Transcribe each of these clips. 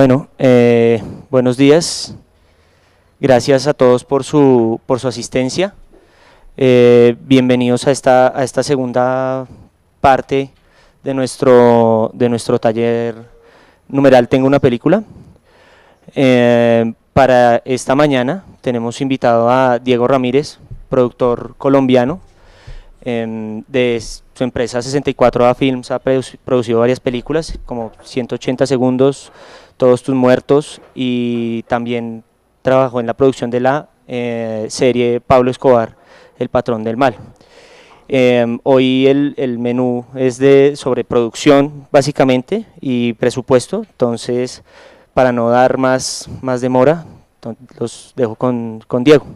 Bueno, buenos días. Gracias a todos por su asistencia. Bienvenidos a esta segunda parte de nuestro taller numeral Tengo una película. Para esta mañana tenemos invitado a Diego Ramírez, productor colombiano, de su empresa 64A Films. Ha producido varias películas como 180 segundos, Todos tus muertos, y también trabajó en la producción de la serie Pablo Escobar, El patrón del mal. Hoy el menú es sobre producción básicamente y presupuesto, entonces para no dar más demora, los dejo con Diego.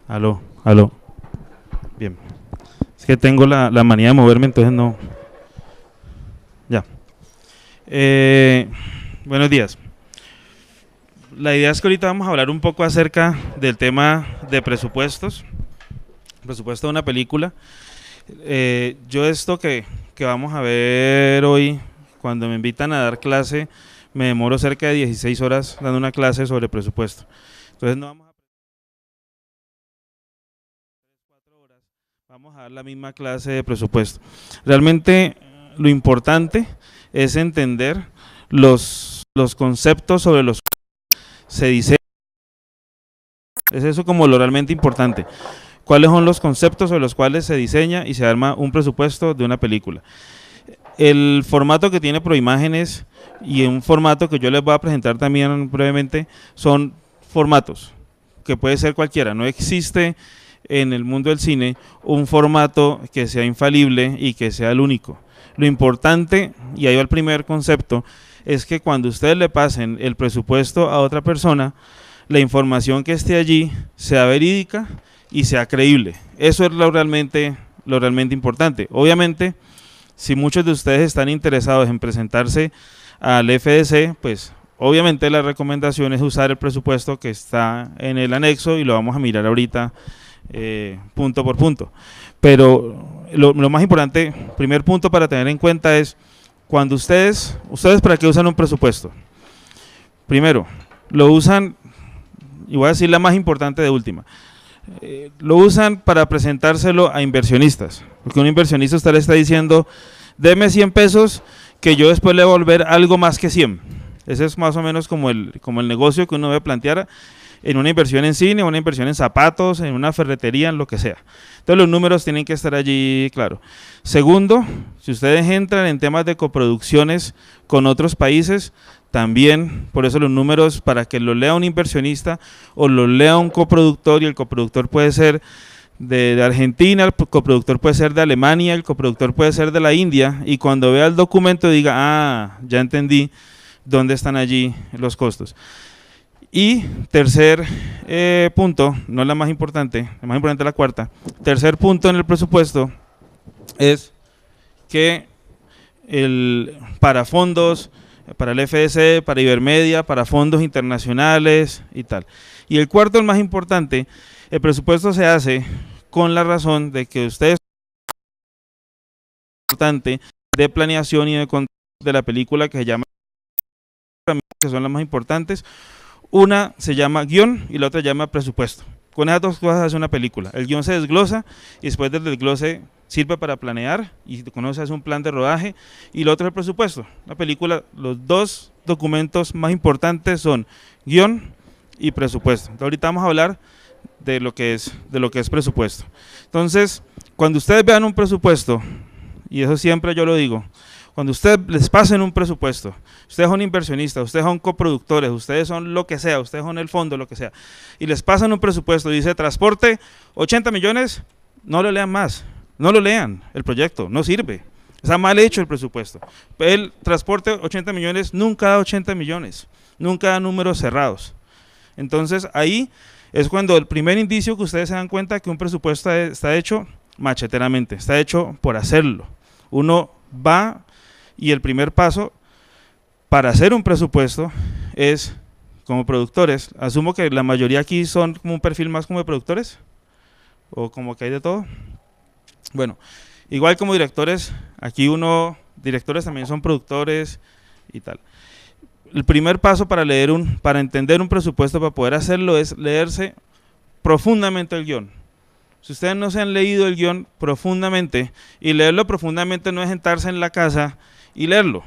Aló, aló. Bien. Es que tengo la manía de moverme, entonces no. Ya. Buenos días. La idea es que ahorita vamos a hablar un poco acerca del tema de presupuestos. Presupuesto de una película. Yo esto que vamos a ver hoy, cuando me invitan a dar clase, me demoro cerca de 16 horas dando una clase sobre presupuesto. Entonces no vamos a Vamos a dar la misma clase de presupuesto. Realmente lo importante es entender los conceptos sobre los que se diseña. Es eso como lo realmente importante. ¿Cuáles son los conceptos sobre los cuales se diseña y se arma un presupuesto de una película? El formato que tiene Proimágenes y un formato que yo les voy a presentar también brevemente son formatos, que puede ser cualquiera. No existe en el mundo del cine un formato que sea infalible y que sea el único. Lo importante, y ahí va el primer concepto, es que cuando ustedes le pasen el presupuesto a otra persona, la información que esté allí sea verídica y sea creíble. Eso es lo realmente importante. Obviamente, si muchos de ustedes están interesados en presentarse al FDC, pues obviamente la recomendación es usar el presupuesto que está en el anexo y lo vamos a mirar ahorita punto por punto. Pero lo más importante, primer punto para tener en cuenta es cuando ustedes ¿para qué usan un presupuesto? Primero, lo usan, y voy a decir la más importante de última, lo usan para presentárselo a inversionistas, porque un inversionista usted le está diciendo, deme 100 pesos que yo después le voy a volver algo más que 100. Ese es más o menos como el negocio que uno debe plantear en una inversión en cine, una inversión en zapatos, en una ferretería, en lo que sea. Entonces los números tienen que estar allí, claro. Segundo, si ustedes entran en temas de coproducciones con otros países, también, por eso los números, para que lo lea un inversionista o lo lea un coproductor, y el coproductor puede ser de Argentina, el coproductor puede ser de Alemania, el coproductor puede ser de la India, y cuando vea el documento diga, ah, ya entendí dónde están allí los costos. Y tercer punto, no la más importante es la cuarta. Tercer punto en el presupuesto es que para fondos, para el FDC, para Ibermedia, para fondos internacionales y tal. Y el cuarto, el más importante, el presupuesto se hace con la razón de que ustedes importante de planeación y de control de la película que se llama, que son las más importantes. Una se llama guión y la otra se llama presupuesto. Con esas dos cosas se hace una película. El guión se desglosa y después del desglose sirve para planear y con eso se hace un plan de rodaje, y lo otro es el presupuesto. La película, los dos documentos más importantes son guión y presupuesto. Entonces, ahorita vamos a hablar de lo que es presupuesto. Entonces, cuando ustedes vean un presupuesto, y eso siempre yo lo digo, cuando ustedes les pasen un presupuesto, ustedes son inversionistas, ustedes son coproductores, ustedes son lo que sea, ustedes son el fondo, lo que sea, y les pasan un presupuesto, dice transporte, 80 millones, no lo lean más, no lo lean, el proyecto no sirve, está mal hecho el presupuesto. El transporte, 80 millones, nunca da 80 millones, nunca da números cerrados. Entonces ahí Es cuando el primer indicio que ustedes se dan cuenta que un presupuesto está hecho macheteramente, está hecho por hacerlo. Uno va y el primer paso para hacer un presupuesto es, como productores, asumo que la mayoría aquí son como un perfil más como de productores, o como que hay de todo. Bueno, igual como directores, aquí directores también son productores y tal. El primer paso para entender un presupuesto, para poder hacerlo, es leerse profundamente el guión. Si ustedes no se han leído el guión profundamente, y leerlo profundamente no es sentarse en la casa y leerlo.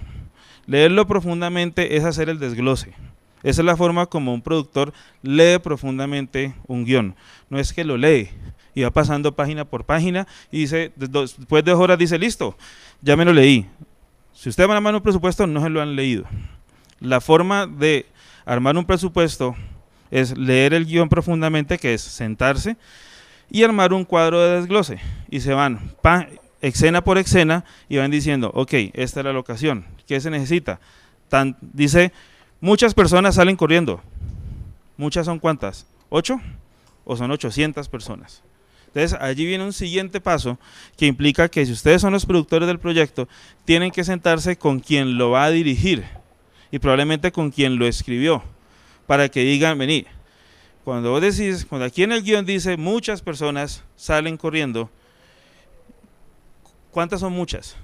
Leerlo profundamente es hacer el desglose. Esa es la forma como un productor lee profundamente un guión. No es que lo lee y va pasando página por página y dice, después de 2 horas dice, listo, ya me lo leí. Si ustedes van a armar un presupuesto, no se lo han leído. La forma de armar un presupuesto es leer el guión profundamente, que es sentarse y armar un cuadro de desglose. Y se van escena por escena y van diciendo, ok, esta es la locación, ¿qué se necesita? Dice, muchas personas salen corriendo. ¿Muchas son cuántas? ¿8? ¿O son 800 personas? Entonces, allí viene un siguiente paso que implica que si ustedes son los productores del proyecto, tienen que sentarse con quien lo va a dirigir y probablemente con quien lo escribió, para que digan, vení, cuando vos decís, cuando aquí en el guión dice muchas personas salen corriendo, ¿cuántas son muchas?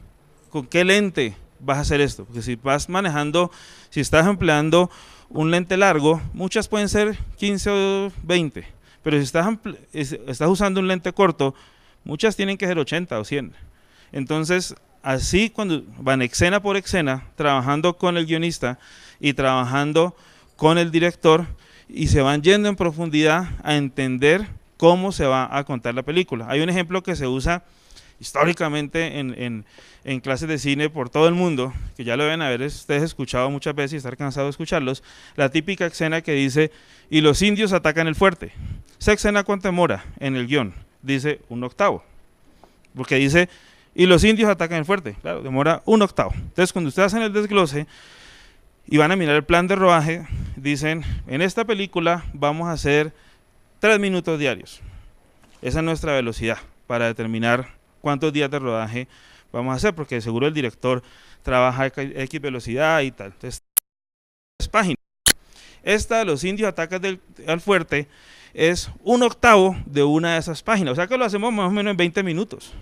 ¿Con qué lente vas a hacer esto? Porque si vas manejando, si estás empleando un lente largo, muchas pueden ser 15 o 20, pero si estás usando un lente corto, muchas tienen que ser 80 o 100. Entonces, así cuando van escena por escena, trabajando con el guionista y trabajando con el director, y se van yendo en profundidad a entender cómo se va a contar la película. Hay un ejemplo que se usa históricamente en clases de cine por todo el mundo, que ya lo deben haber ustedes escuchado muchas veces y estar cansados de escucharlos, la típica escena que dice, y los indios atacan el fuerte. Esa escena, ¿cuánto demora en el guión? Dice 1/8, porque dice, y los indios atacan el fuerte, claro, demora 1/8. Entonces, cuando ustedes hacen el desglose y van a mirar el plan de rodaje, dicen, en esta película vamos a hacer 3 minutos diarios. Esa es nuestra velocidad para determinar cuántos días de rodaje vamos a hacer, porque seguro el director trabaja a X velocidad y tal. Entonces, 3 páginas. Esta de los indios atacan al fuerte es 1/8 de una de esas páginas, o sea que lo hacemos más o menos en 20 minutos.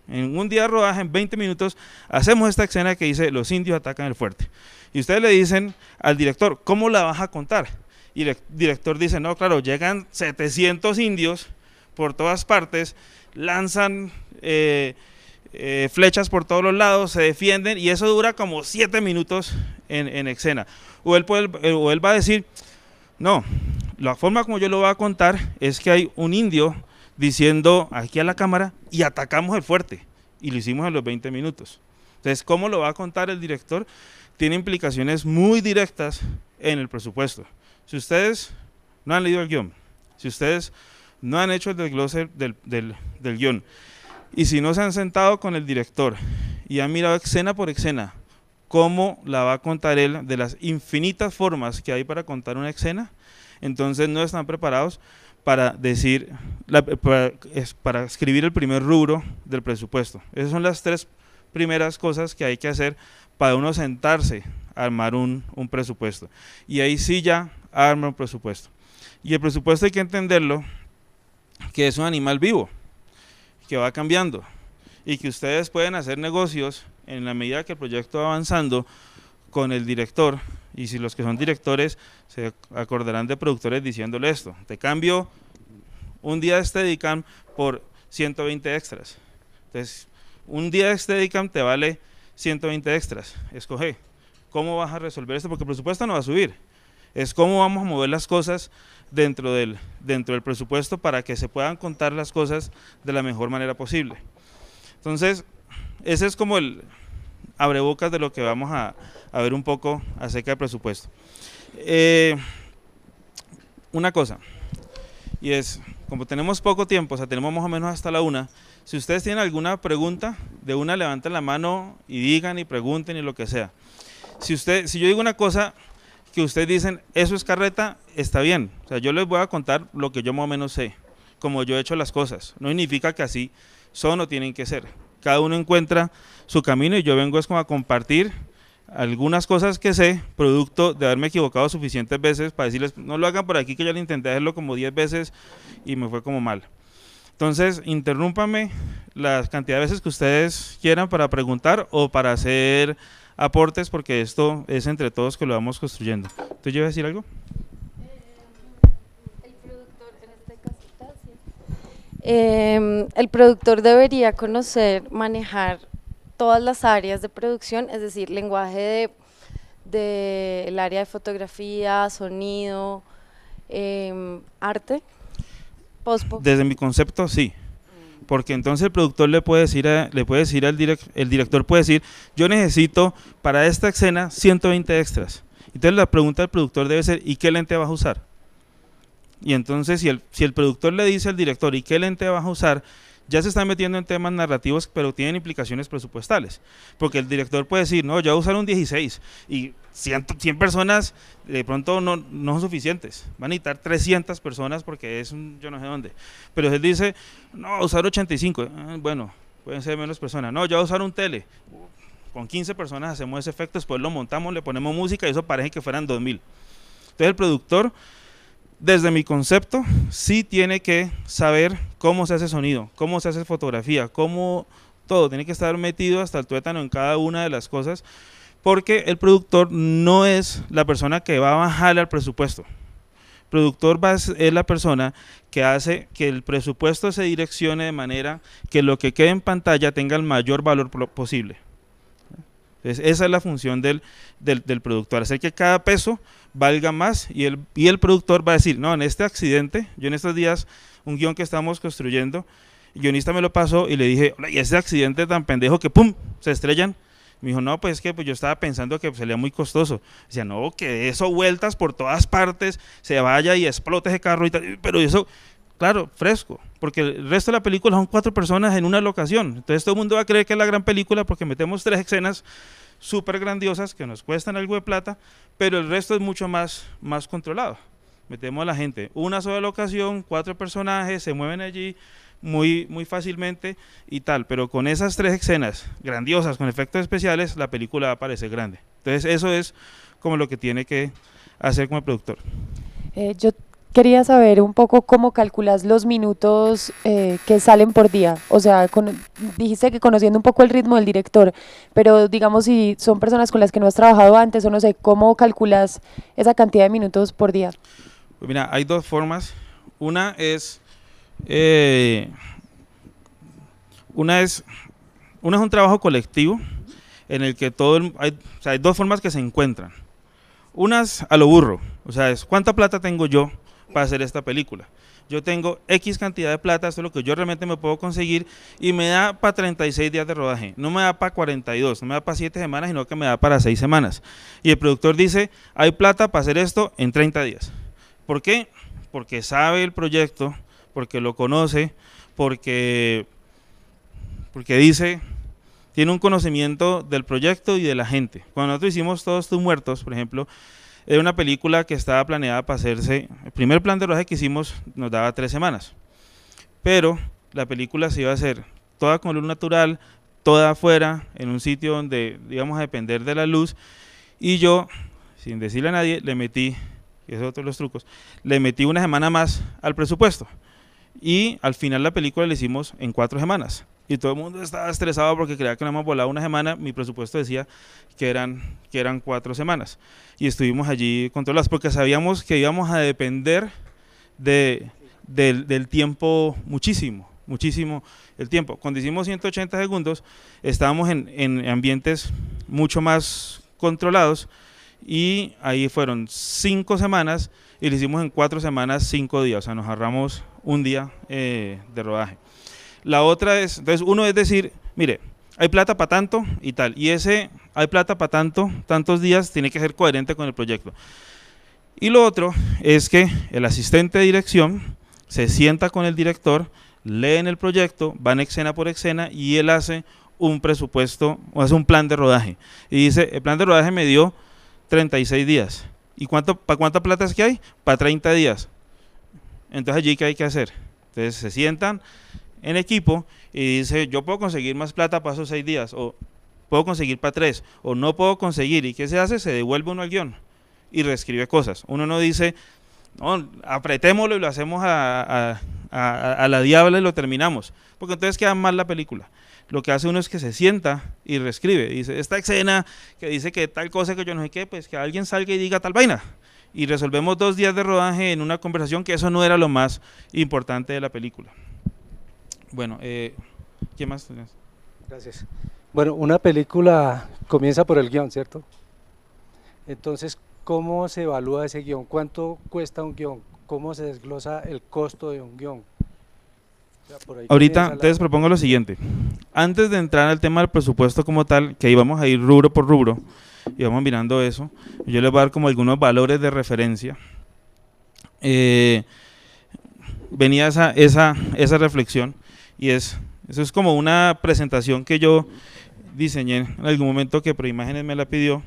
En un día de rodaje, en 20 minutos, hacemos esta escena que dice, los indios atacan el fuerte. Y ustedes le dicen al director, ¿cómo la vas a contar? Y el director dice, no, claro, llegan 700 indios por todas partes, lanzan flechas por todos los lados, se defienden, y eso dura como 7 minutos en escena. O él va a decir, no, la forma como yo lo voy a contar es que hay un indio diciendo aquí a la cámara y atacamos el fuerte, y lo hicimos en los 20 minutos. Entonces, ¿cómo lo va a contar el director? Tiene implicaciones muy directas en el presupuesto. Si ustedes no han leído el guión, si ustedes no han hecho el desglose del guión, y si no se han sentado con el director y han mirado escena por escena cómo la va a contar él, de las infinitas formas que hay para contar una escena, entonces no están preparados para para escribir el primer rubro del presupuesto. Esas son las 3 primeras cosas que hay que hacer para uno sentarse a armar un presupuesto. Y ahí sí ya arma un presupuesto. Y el presupuesto hay que entenderlo, que es un animal vivo, que va cambiando, y que ustedes pueden hacer negocios en la medida que el proyecto va avanzando con el director, y si los que son directores se acordarán de productores diciéndole esto, te cambio un día de Steadicam por 120 extras. Entonces, un día de Steadicam te vale 120 extras, escoge cómo vas a resolver esto, porque el presupuesto no va a subir, es cómo vamos a mover las cosas dentro del presupuesto para que se puedan contar las cosas de la mejor manera posible. Entonces, ese es como el abrebocas de lo que vamos a ver un poco acerca del presupuesto. Una cosa, y es, como tenemos poco tiempo, o sea, tenemos más o menos hasta la 1, si ustedes tienen alguna pregunta, de una levanten la mano y digan y pregunten y lo que sea. Si yo digo una cosa que ustedes dicen, eso es carreta, está bien. O sea, yo les voy a contar lo que yo más o menos sé, como yo he hecho las cosas. No significa que así son o tienen que ser. Cada uno encuentra su camino y yo vengo es como a compartir algunas cosas que sé, producto de haberme equivocado suficientes veces para decirles, no lo hagan por aquí, que yo le intenté hacerlo como 10 veces y me fue como mal. Entonces, interrúmpame la cantidad de veces que ustedes quieran para preguntar o para hacer aportes, porque esto es entre todos que lo vamos construyendo. ¿Tú ibas a decir algo? El productor, en este caso, el productor debería conocer, manejar todas las áreas de producción, es decir, lenguaje del área de fotografía, sonido, arte, pospo. Desde mi concepto, sí. Porque entonces el productor le puede decir al el director puede decir, yo necesito para esta escena 120 extras. Entonces la pregunta del productor debe ser, ¿y qué lente vas a usar? Y entonces si el productor le dice al director, ¿y qué lente vas a usar? Ya se está metiendo en temas narrativos, pero tienen implicaciones presupuestales. Porque el director puede decir, no, yo voy a usar un 16 y 100 personas de pronto no son suficientes. Van a necesitar 300 personas porque es un yo no sé dónde. Pero él dice, no, voy a usar 85. Bueno, pueden ser menos personas. No, yo voy a usar un tele. Con 15 personas hacemos ese efecto, después lo montamos, le ponemos música y eso parece que fueran 2000. Entonces el productor, desde mi concepto, sí tiene que saber cómo se hace sonido, cómo se hace fotografía, cómo todo, tiene que estar metido hasta el tuétano en cada una de las cosas, porque el productor no es la persona que va a bajarle al presupuesto. El productor es la persona que hace que el presupuesto se direccione de manera que lo que quede en pantalla tenga el mayor valor posible. Entonces, esa es la función del productor, hacer que cada peso valga más y el productor va a decir, no, en este accidente, yo en estos días, un guión que estamos construyendo, el guionista me lo pasó y le dije, y ese accidente tan pendejo que pum, se estrellan. Me dijo, no, pues es que pues yo estaba pensando que salía muy costoso. Decía, no, que eso vueltas por todas partes, se vaya y explote ese carro y tal, pero eso, claro, fresco, porque el resto de la película son 4 personas en una locación, entonces todo el mundo va a creer que es la gran película porque metemos 3 escenas súper grandiosas que nos cuestan algo de plata, pero el resto es mucho más controlado. Metemos a la gente, una sola locación, 4 personajes, se mueven allí muy fácilmente y tal, pero con esas 3 escenas grandiosas, con efectos especiales, la película va a parecer grande. Entonces eso es como lo que tiene que hacer como el productor. Yo quería saber un poco cómo calculas los minutos que salen por día. O sea, dijiste que conociendo un poco el ritmo del director, pero digamos si son personas con las que no has trabajado antes o no sé, ¿cómo calculas esa cantidad de minutos por día? Pues mira, hay 2 formas. Una es un trabajo colectivo en el que hay 2 formas que se encuentran. Unas a lo burro, o sea, es ¿cuánta plata tengo yo para hacer esta película? Yo tengo X cantidad de plata, esto es lo que yo realmente me puedo conseguir y me da para 36 días de rodaje, no me da para 42, no me da para 7 semanas, sino que me da para 6 semanas. Y el productor dice, hay plata para hacer esto en 30 días. ¿Por qué? Porque sabe el proyecto, porque lo conoce, porque dice, tiene un conocimiento del proyecto y de la gente. Cuando nosotros hicimos Todos tus muertos, por ejemplo, era una película que estaba planeada para hacerse, el primer plan de rodaje que hicimos nos daba 3 semanas, pero la película se iba a hacer toda con luz natural, toda afuera, en un sitio donde íbamos a depender de la luz, y yo, sin decirle a nadie, le metí, y ese es otro de los trucos, le metí 1 semana más al presupuesto, y al final la película la hicimos en 4 semanas. Y todo el mundo estaba estresado porque creía que no hemos volado 1 semana, mi presupuesto decía que eran 4 semanas. Y estuvimos allí controlados porque sabíamos que íbamos a depender del tiempo muchísimo el tiempo. Cuando hicimos 180 segundos estábamos en ambientes mucho más controlados y ahí fueron 5 semanas y lo hicimos en 4 semanas, 5 días, o sea nos ahorramos 1 día de rodaje. La otra es, entonces uno es decir, mire, hay plata para tanto y tal, y ese hay plata para tantos días tiene que ser coherente con el proyecto. Y lo otro es que el asistente de dirección se sienta con el director, leen el proyecto, van escena por escena y él hace un presupuesto o hace un plan de rodaje. Y dice, el plan de rodaje me dio 36 días, ¿Y para cuánta plata es que hay? Para 30 días. Entonces allí, ¿qué hay que hacer? Entonces se sientan en equipo y dice, yo puedo conseguir más plata para esos 6 días, o puedo conseguir para 3, o no puedo conseguir. ¿Y qué se hace? Se devuelve uno al guión y reescribe cosas. Uno no dice, no, apretémoslo y lo hacemos a la diabla y lo terminamos, porque entonces queda mal la película. Lo que hace uno es que se sienta y reescribe. Dice, esta escena que dice que tal cosa que yo no sé qué, pues que alguien salga y diga tal vaina. Y resolvemos 2 días de rodaje en una conversación, que eso no era lo más importante de la película. Bueno, ¿qué más tenés? Gracias. Bueno, una película comienza por el guión, ¿cierto? Entonces, ¿cómo se evalúa ese guión? ¿Cuánto cuesta un guión? ¿Cómo se desglosa el costo de un guión? O sea, por ahí Ahorita, comienza les propongo lo siguiente. Antes de entrar al tema del presupuesto como tal, que íbamos a ir rubro por rubro, y vamos mirando eso, yo les voy a dar como algunos valores de referencia. Venía esa reflexión, y eso es como una presentación que yo diseñé en algún momento, que Proimágenes me la pidió,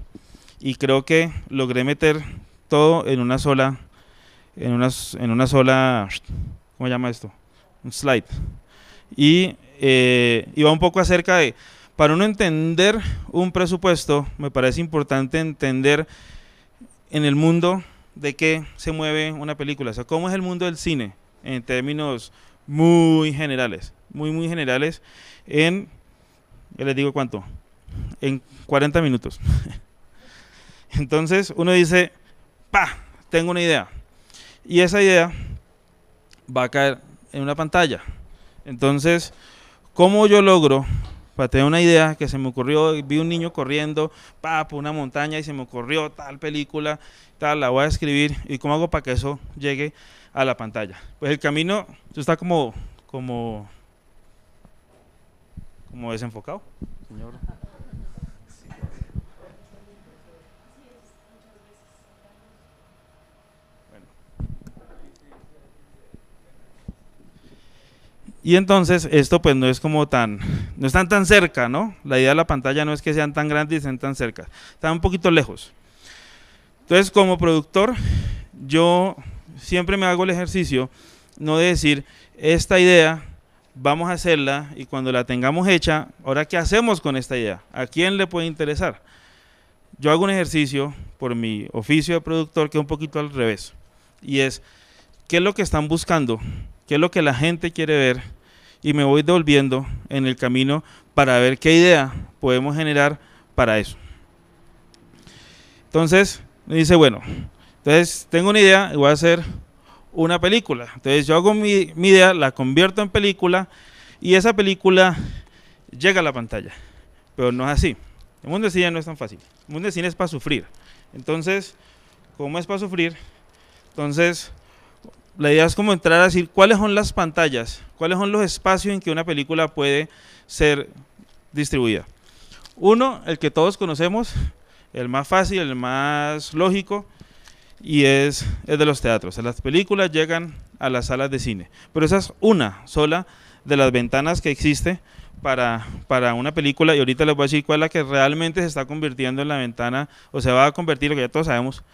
y creo que logré meter todo en una sola, ¿cómo se llama esto? Un slide. Y va un poco acerca de, para uno entender un presupuesto, me parece importante entender en el mundo de qué se mueve una película, o sea, cómo es el mundo del cine, en términos muy generales, muy generales, ya les digo cuánto, en 40 minutos. Entonces uno dice, tengo una idea, y esa idea va a caer en una pantalla. Entonces, ¿cómo yo logro, para tener una idea que se me ocurrió, vi un niño corriendo por una montaña y se me ocurrió tal película, la voy a escribir, y cómo hago para que eso llegue a la pantalla? Pues el camino está como desenfocado, señor. Y entonces esto pues no están tan cerca, ¿no? La idea de la pantalla no es que sean tan grandes y estén tan cerca, están un poquito lejos. Entonces, como productor, yo siempre me hago el ejercicio no de decir, esta idea vamos a hacerla, y cuando la tengamos hecha, ahora ¿qué hacemos con esta idea? ¿A quién le puede interesar? Yo hago un ejercicio por mi oficio de productor que es un poquito al revés, y es, ¿qué es lo que están buscando? ¿Qué es lo que la gente quiere ver? Y me voy devolviendo en el camino para ver qué idea podemos generar para eso. Entonces, me dice, bueno, entonces tengo una idea y voy a hacer una película. Entonces yo hago mi idea, la convierto en película, y esa película llega a la pantalla. Pero no es así. El mundo de cine no es tan fácil. El mundo de cine es para sufrir. Entonces, ¿cómo es para sufrir? Entonces, la idea es como entrar a decir cuáles son las pantallas, cuáles son los espacios en que una película puede ser distribuida. Uno, el que todos conocemos, el más fácil, el más lógico, y es de los teatros. Las películas llegan a las salas de cine, pero esa es una sola de las ventanas que existe para una película, y ahorita les voy a decir cuál es la que realmente se está convirtiendo en la ventana, o se va a convertir, lo que ya todos sabemos,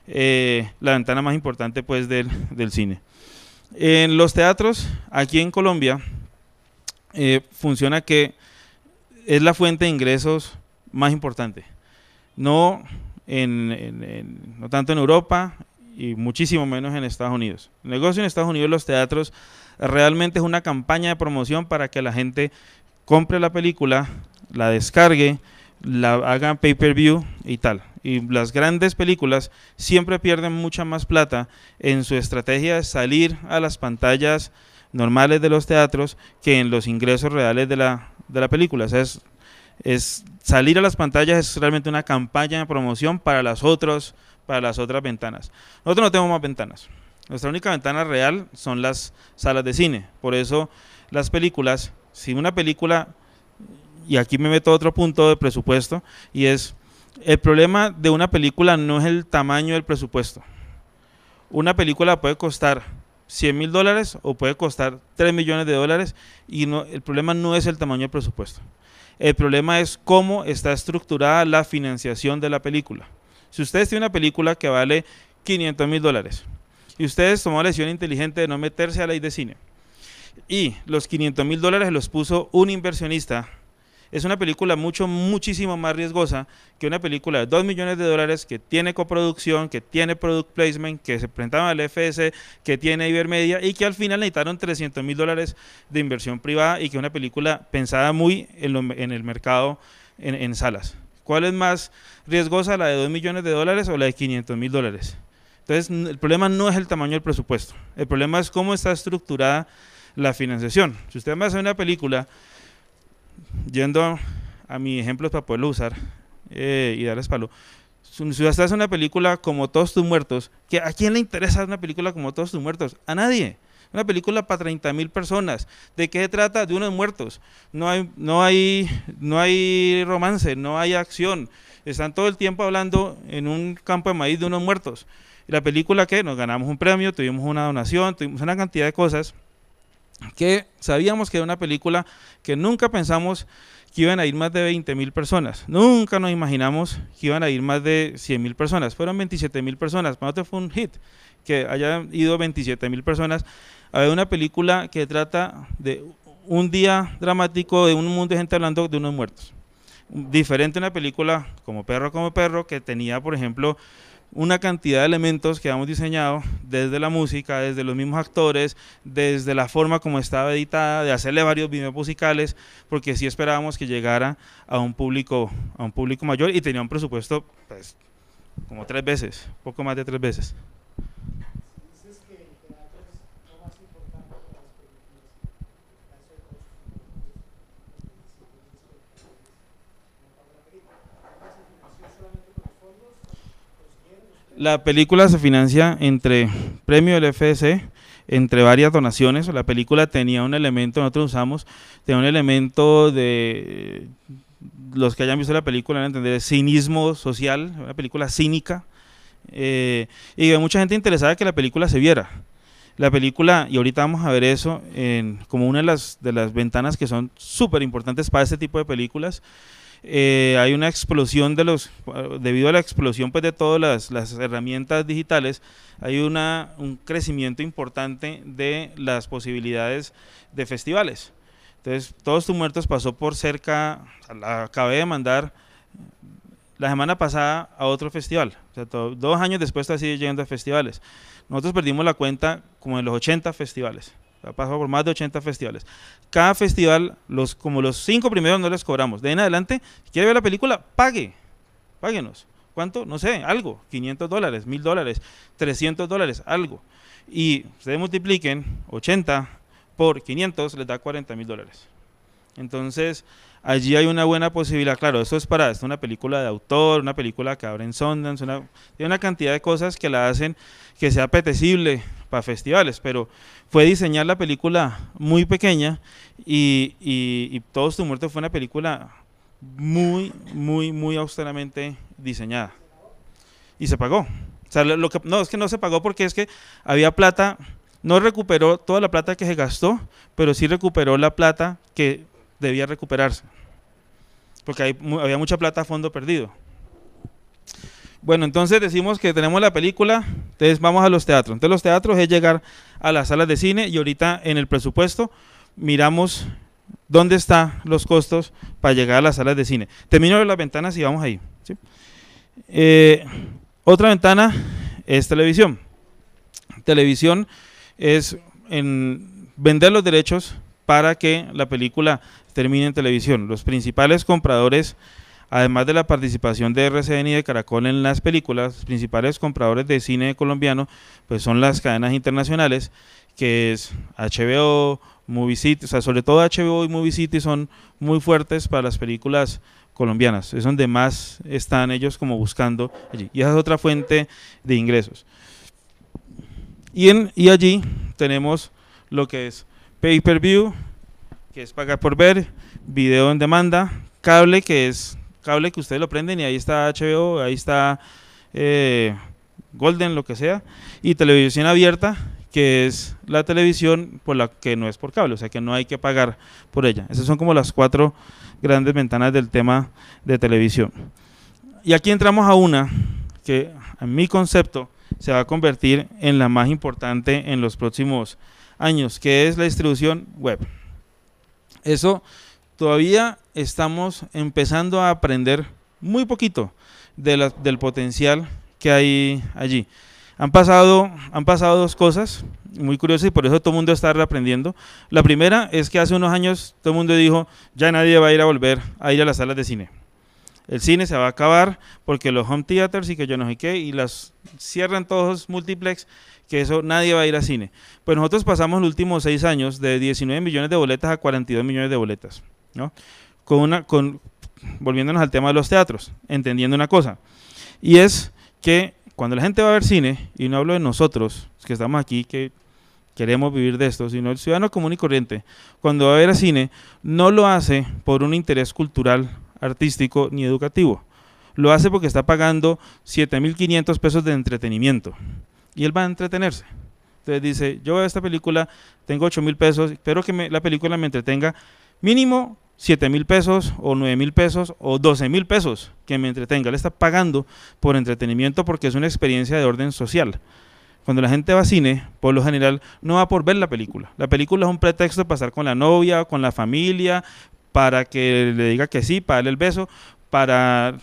la ventana más importante pues del cine. En los teatros, aquí en Colombia, funciona que es la fuente de ingresos más importante. No tanto en Europa, y muchísimo menos en Estados Unidos. El negocio en Estados Unidos, los teatros, realmente es una campaña de promoción para que la gente compre la película, la descargue, la hagan pay-per-view y tal. Y las grandes películas siempre pierden mucha más plata en su estrategia de salir a las pantallas normales de los teatros que en los ingresos reales de la película. O sea, es salir a las pantallas es realmente una campaña de promoción para las otras ventanas. Nosotros no tenemos más ventanas. Nuestra única ventana real son las salas de cine. Por eso las películas, si una película, y aquí me meto a otro punto de presupuesto, y es, el problema de una película no es el tamaño del presupuesto. Una película puede costar $100,000 o puede costar $3 millones, y el problema no es el tamaño del presupuesto. El problema es cómo está estructurada la financiación de la película. Si ustedes tienen una película que vale $500.000 y ustedes tomaron la decisión inteligente de no meterse a la ley de cine y los $500.000 los puso un inversionista, es una película muchísimo más riesgosa que una película de $2 millones que tiene coproducción, que tiene product placement, que se presentaba al FS, que tiene Ibermedia y que al final necesitaron $300.000 de inversión privada y que es una película pensada muy en el mercado en salas. ¿Cuál es más riesgosa, la de $2 millones o la de $500.000? Entonces, el problema no es el tamaño del presupuesto, el problema es cómo está estructurada la financiación. Si usted va a hacer una película, yendo a mis ejemplos para poderlo usar y darles palo, si usted hace una película como Todos tus muertos, ¿a quién le interesa una película como Todos tus muertos? A nadie. Una película para 30.000 personas. ¿De qué se trata? De unos muertos. No hay romance, no hay acción. Están todo el tiempo hablando en un campo de maíz de unos muertos. Y la película que nos ganamos un premio, tuvimos una donación, tuvimos una cantidad de cosas que sabíamos que era una película que nunca pensamos que iban a ir más de 20.000 personas. Nunca nos imaginamos que iban a ir más de 100.000 personas. Fueron 27.000 personas. Para nosotros fue un hit que hayan ido 27.000 personas a ver una película que trata de un día dramático de un mundo de gente hablando de unos muertos. Diferente a una película como Perro, que tenía, por ejemplo, una cantidad de elementos que hemos diseñado desde la música, desde los mismos actores, desde la forma como estaba editada, de hacerle varios videos musicales, porque sí esperábamos que llegara a un público mayor y tenía un presupuesto pues, como 3 veces, poco más de 3 veces. La película se financia entre premio del FS, entre varias donaciones. La película tenía un elemento, nosotros usamos, tenía un elemento de, los que hayan visto la película van a entender, de cinismo social, una película cínica, y hay mucha gente interesada que la película se viera. La película, y ahorita vamos a ver eso, como una de las ventanas que son súper importantes para este tipo de películas. Hay una explosión debido a la explosión pues, de todas las herramientas digitales, hay un crecimiento importante de las posibilidades de festivales. Entonces, Todos tus muertos pasó por cerca, la acabé de mandar la semana pasada a otro festival, o sea, 2 años después está llegando a festivales. Nosotros perdimos la cuenta como en los 80 festivales. Ha pasado por más de 80 festivales. Cada festival, como los 5 primeros no les cobramos. De ahí en adelante, si quiere ver la película, páguenos. ¿Cuánto? No sé, algo, $500, $1.000, $300, algo. Y ustedes multipliquen 80 por 500, les da $40.000. Entonces, allí hay una buena posibilidad. Claro, esto es una película de autor, una película que abre en Sundance, tiene una cantidad de cosas que la hacen que sea apetecible para festivales, pero fue diseñar la película muy pequeña y Todos tus muertos fue una película muy austeramente diseñada y se pagó. O sea, no, es que no se pagó porque es que había plata, no recuperó toda la plata que se gastó, pero sí recuperó la plata que debía recuperarse, porque había mucha plata a fondo perdido. Bueno, entonces decimos que tenemos la película, entonces vamos a los teatros. Entonces los teatros es llegar a las salas de cine y ahorita en el presupuesto miramos dónde están los costos para llegar a las salas de cine. Termino de las ventanas y vamos ahí, ¿sí? Otra ventana es televisión. Televisión es vender los derechos para que la película termine en televisión. Los principales compradores, además de la participación de RCN y de Caracol en las películas, los principales compradores de cine colombiano pues son las cadenas internacionales, que es HBO, Movie City, o sea, sobre todo HBO y Movie City son muy fuertes para las películas colombianas, es donde más están ellos como buscando allí, y esa es otra fuente de ingresos. Y allí tenemos lo que es pay-per-view, que es pagar por ver, video en demanda, cable, que es cable que ustedes lo prenden y ahí está HBO, ahí está Golden, lo que sea, y televisión abierta, que es la televisión por la que no es por cable, o sea que no hay que pagar por ella. Esas son como las 4 grandes ventanas del tema de televisión. Y aquí entramos a una que en mi concepto se va a convertir en la más importante en los próximos años, que es la distribución web. Eso todavía estamos empezando a aprender muy poquito del potencial que hay allí. Han pasado dos cosas muy curiosas y por eso todo el mundo está reaprendiendo. La primera es que hace unos años todo el mundo dijo, ya nadie va a volver a ir a las salas de cine. El cine se va a acabar porque los home theaters y que yo no sé qué, y las cierran todos multiplex, que eso nadie va a ir a cine. Pues nosotros pasamos los últimos 6 años de 19 millones de boletas a 42 millones de boletas, ¿no? Volviéndonos al tema de los teatros, entendiendo una cosa, y es que cuando la gente va a ver cine, y no hablo de nosotros, que estamos aquí, que queremos vivir de esto, sino el ciudadano común y corriente, cuando va a ver a cine, no lo hace por un interés cultural, artístico ni educativo, lo hace porque está pagando 7.500 pesos de entretenimiento, y él va a entretenerse. Entonces dice, yo veo esta película, tengo 8.000 pesos, espero que la película me entretenga mínimo 7.000 pesos o 9.000 pesos o 12.000 pesos que me entretenga. Él está pagando por entretenimiento porque es una experiencia de orden social. Cuando la gente va a cine, por lo general, no va por ver la película. La película es un pretexto para estar con la novia, con la familia, para que le diga que sí, para darle el beso, para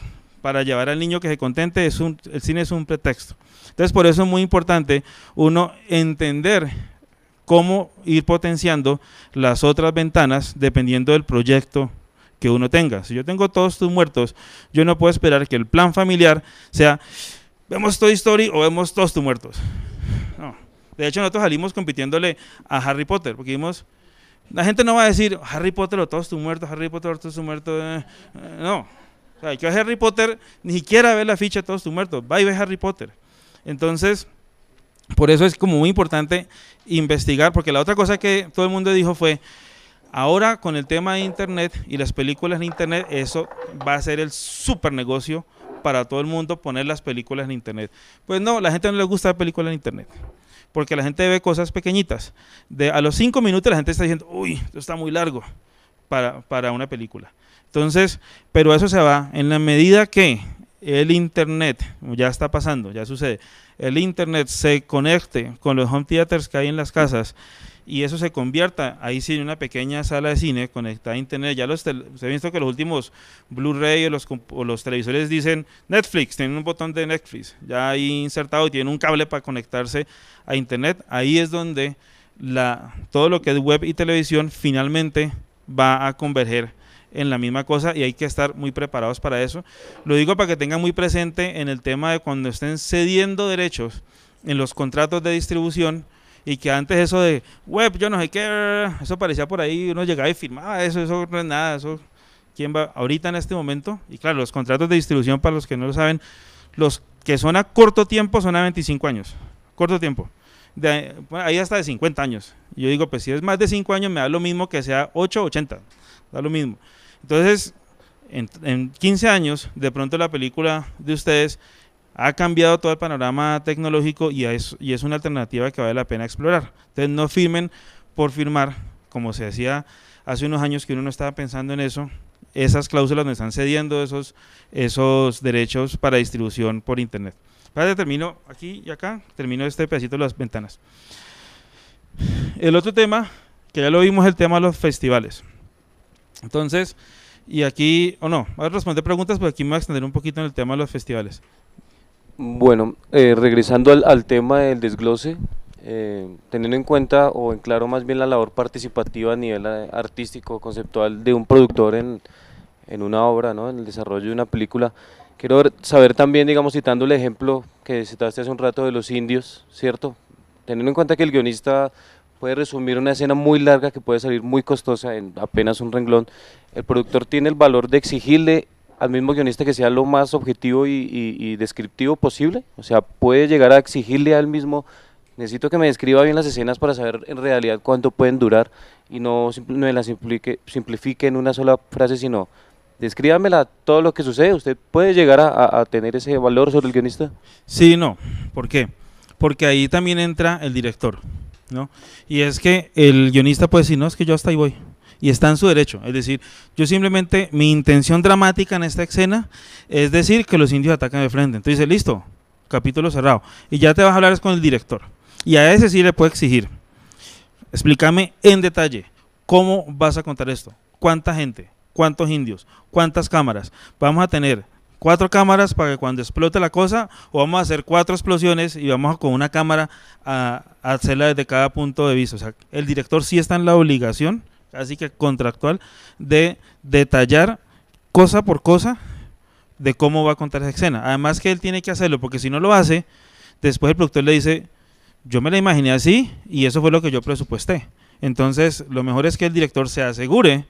llevar al niño que se contente. El cine es un pretexto. Entonces, por eso es muy importante uno entender cómo ir potenciando las otras ventanas dependiendo del proyecto que uno tenga. Si yo tengo Todos tus muertos, yo no puedo esperar que el plan familiar sea, vemos Toy Story o vemos Todos tus muertos. No. De hecho, nosotros salimos compitiéndole a Harry Potter, porque vimos, la gente no va a decir Harry Potter o Todos tus muertos, Harry Potter o Todos tus muertos, no. O sea, que Harry Potter ni siquiera ve la ficha de Todos tus muertos, va y ve Harry Potter. Entonces, por eso es como muy importante investigar, porque la otra cosa que todo el mundo dijo fue, ahora con el tema de internet y las películas en internet, eso va a ser el super negocio para todo el mundo, poner las películas en internet. Pues no, la gente no le gusta ver películas en internet, porque la gente ve cosas pequeñitas. A los 5 minutos la gente está diciendo, uy, esto está muy largo para una película. Entonces, pero eso se va, en la medida que el internet, ya está pasando, ya sucede, el internet se conecte con los home theaters que hay en las casas y eso se convierta, ahí sí, en una pequeña sala de cine conectada a internet. Ya se ha visto que los últimos Blu-ray o los televisores dicen Netflix, tienen un botón de Netflix ya ahí insertado y tienen un cable para conectarse a internet. Ahí es donde todo lo que es web y televisión finalmente va a converger en la misma cosa y hay que estar muy preparados para eso. Lo digo para que tengan muy presente en el tema de cuando estén cediendo derechos en los contratos de distribución, y que antes eso de web, yo no sé qué, eso parecía por ahí, uno llegaba y firmaba eso no es nada, eso, ¿quién va? Ahorita en este momento, y claro, los contratos de distribución, para los que no lo saben, los que son a corto tiempo son a 25 años, corto tiempo, ahí hasta de 50 años, y yo digo, pues si es más de 5 años me da lo mismo que sea 8 o 80, da lo mismo. Entonces, en 15 años, de pronto la película de ustedes ha cambiado todo el panorama tecnológico y es una alternativa que vale la pena explorar. Entonces, no firmen por firmar, como se decía hace unos años que uno no estaba pensando en eso, esas cláusulas me están cediendo esos derechos para distribución por internet. Termino aquí y acá, termino este pedacito de las ventanas. El otro tema, que ya lo vimos, el tema de los festivales. Entonces, y aquí, voy a responder preguntas, pero aquí me voy a extender un poquito en el tema de los festivales. Bueno, regresando al tema del desglose, teniendo en cuenta o en claro más bien la labor participativa a nivel artístico, conceptual de un productor en una obra, ¿no? En el desarrollo de una película, quiero saber también, digamos, citando el ejemplo que citaste hace un rato de los indios, ¿cierto? Teniendo en cuenta que el guionista puede resumir una escena muy larga que puede salir muy costosa en apenas un renglón, el productor tiene el valor de exigirle al mismo guionista que sea lo más objetivo y descriptivo posible, o sea, puede llegar a exigirle al mismo, necesito que me describa bien las escenas para saber en realidad cuánto pueden durar y no me las simplifique en una sola frase, sino descríbamela todo lo que sucede. ¿Usted puede llegar a tener ese valor sobre el guionista? Sí, no, ¿por qué? Porque ahí también entra el director, ¿no? Y es que el guionista puede decir, no, es que yo hasta ahí voy, y está en su derecho, es decir, yo simplemente, mi intención dramática en esta escena es decir que los indios atacan de frente, entonces dice, listo, capítulo cerrado. Y ya te vas a hablar es con el director. Y a ese sí le puedo exigir, explícame en detalle cómo vas a contar esto, cuánta gente, cuántos indios, cuántas cámaras, vamos a tener 4 cámaras para que cuando explote la cosa, o vamos a hacer 4 explosiones y vamos con una cámara a hacerla desde cada punto de vista. O sea, el director sí está en la obligación, así que contractual, de detallar cosa por cosa de cómo va a contar esa escena. Además que él tiene que hacerlo, porque si no lo hace, después el productor le dice, yo me la imaginé así y eso fue lo que yo presupuesté. Entonces, lo mejor es que el director se asegure,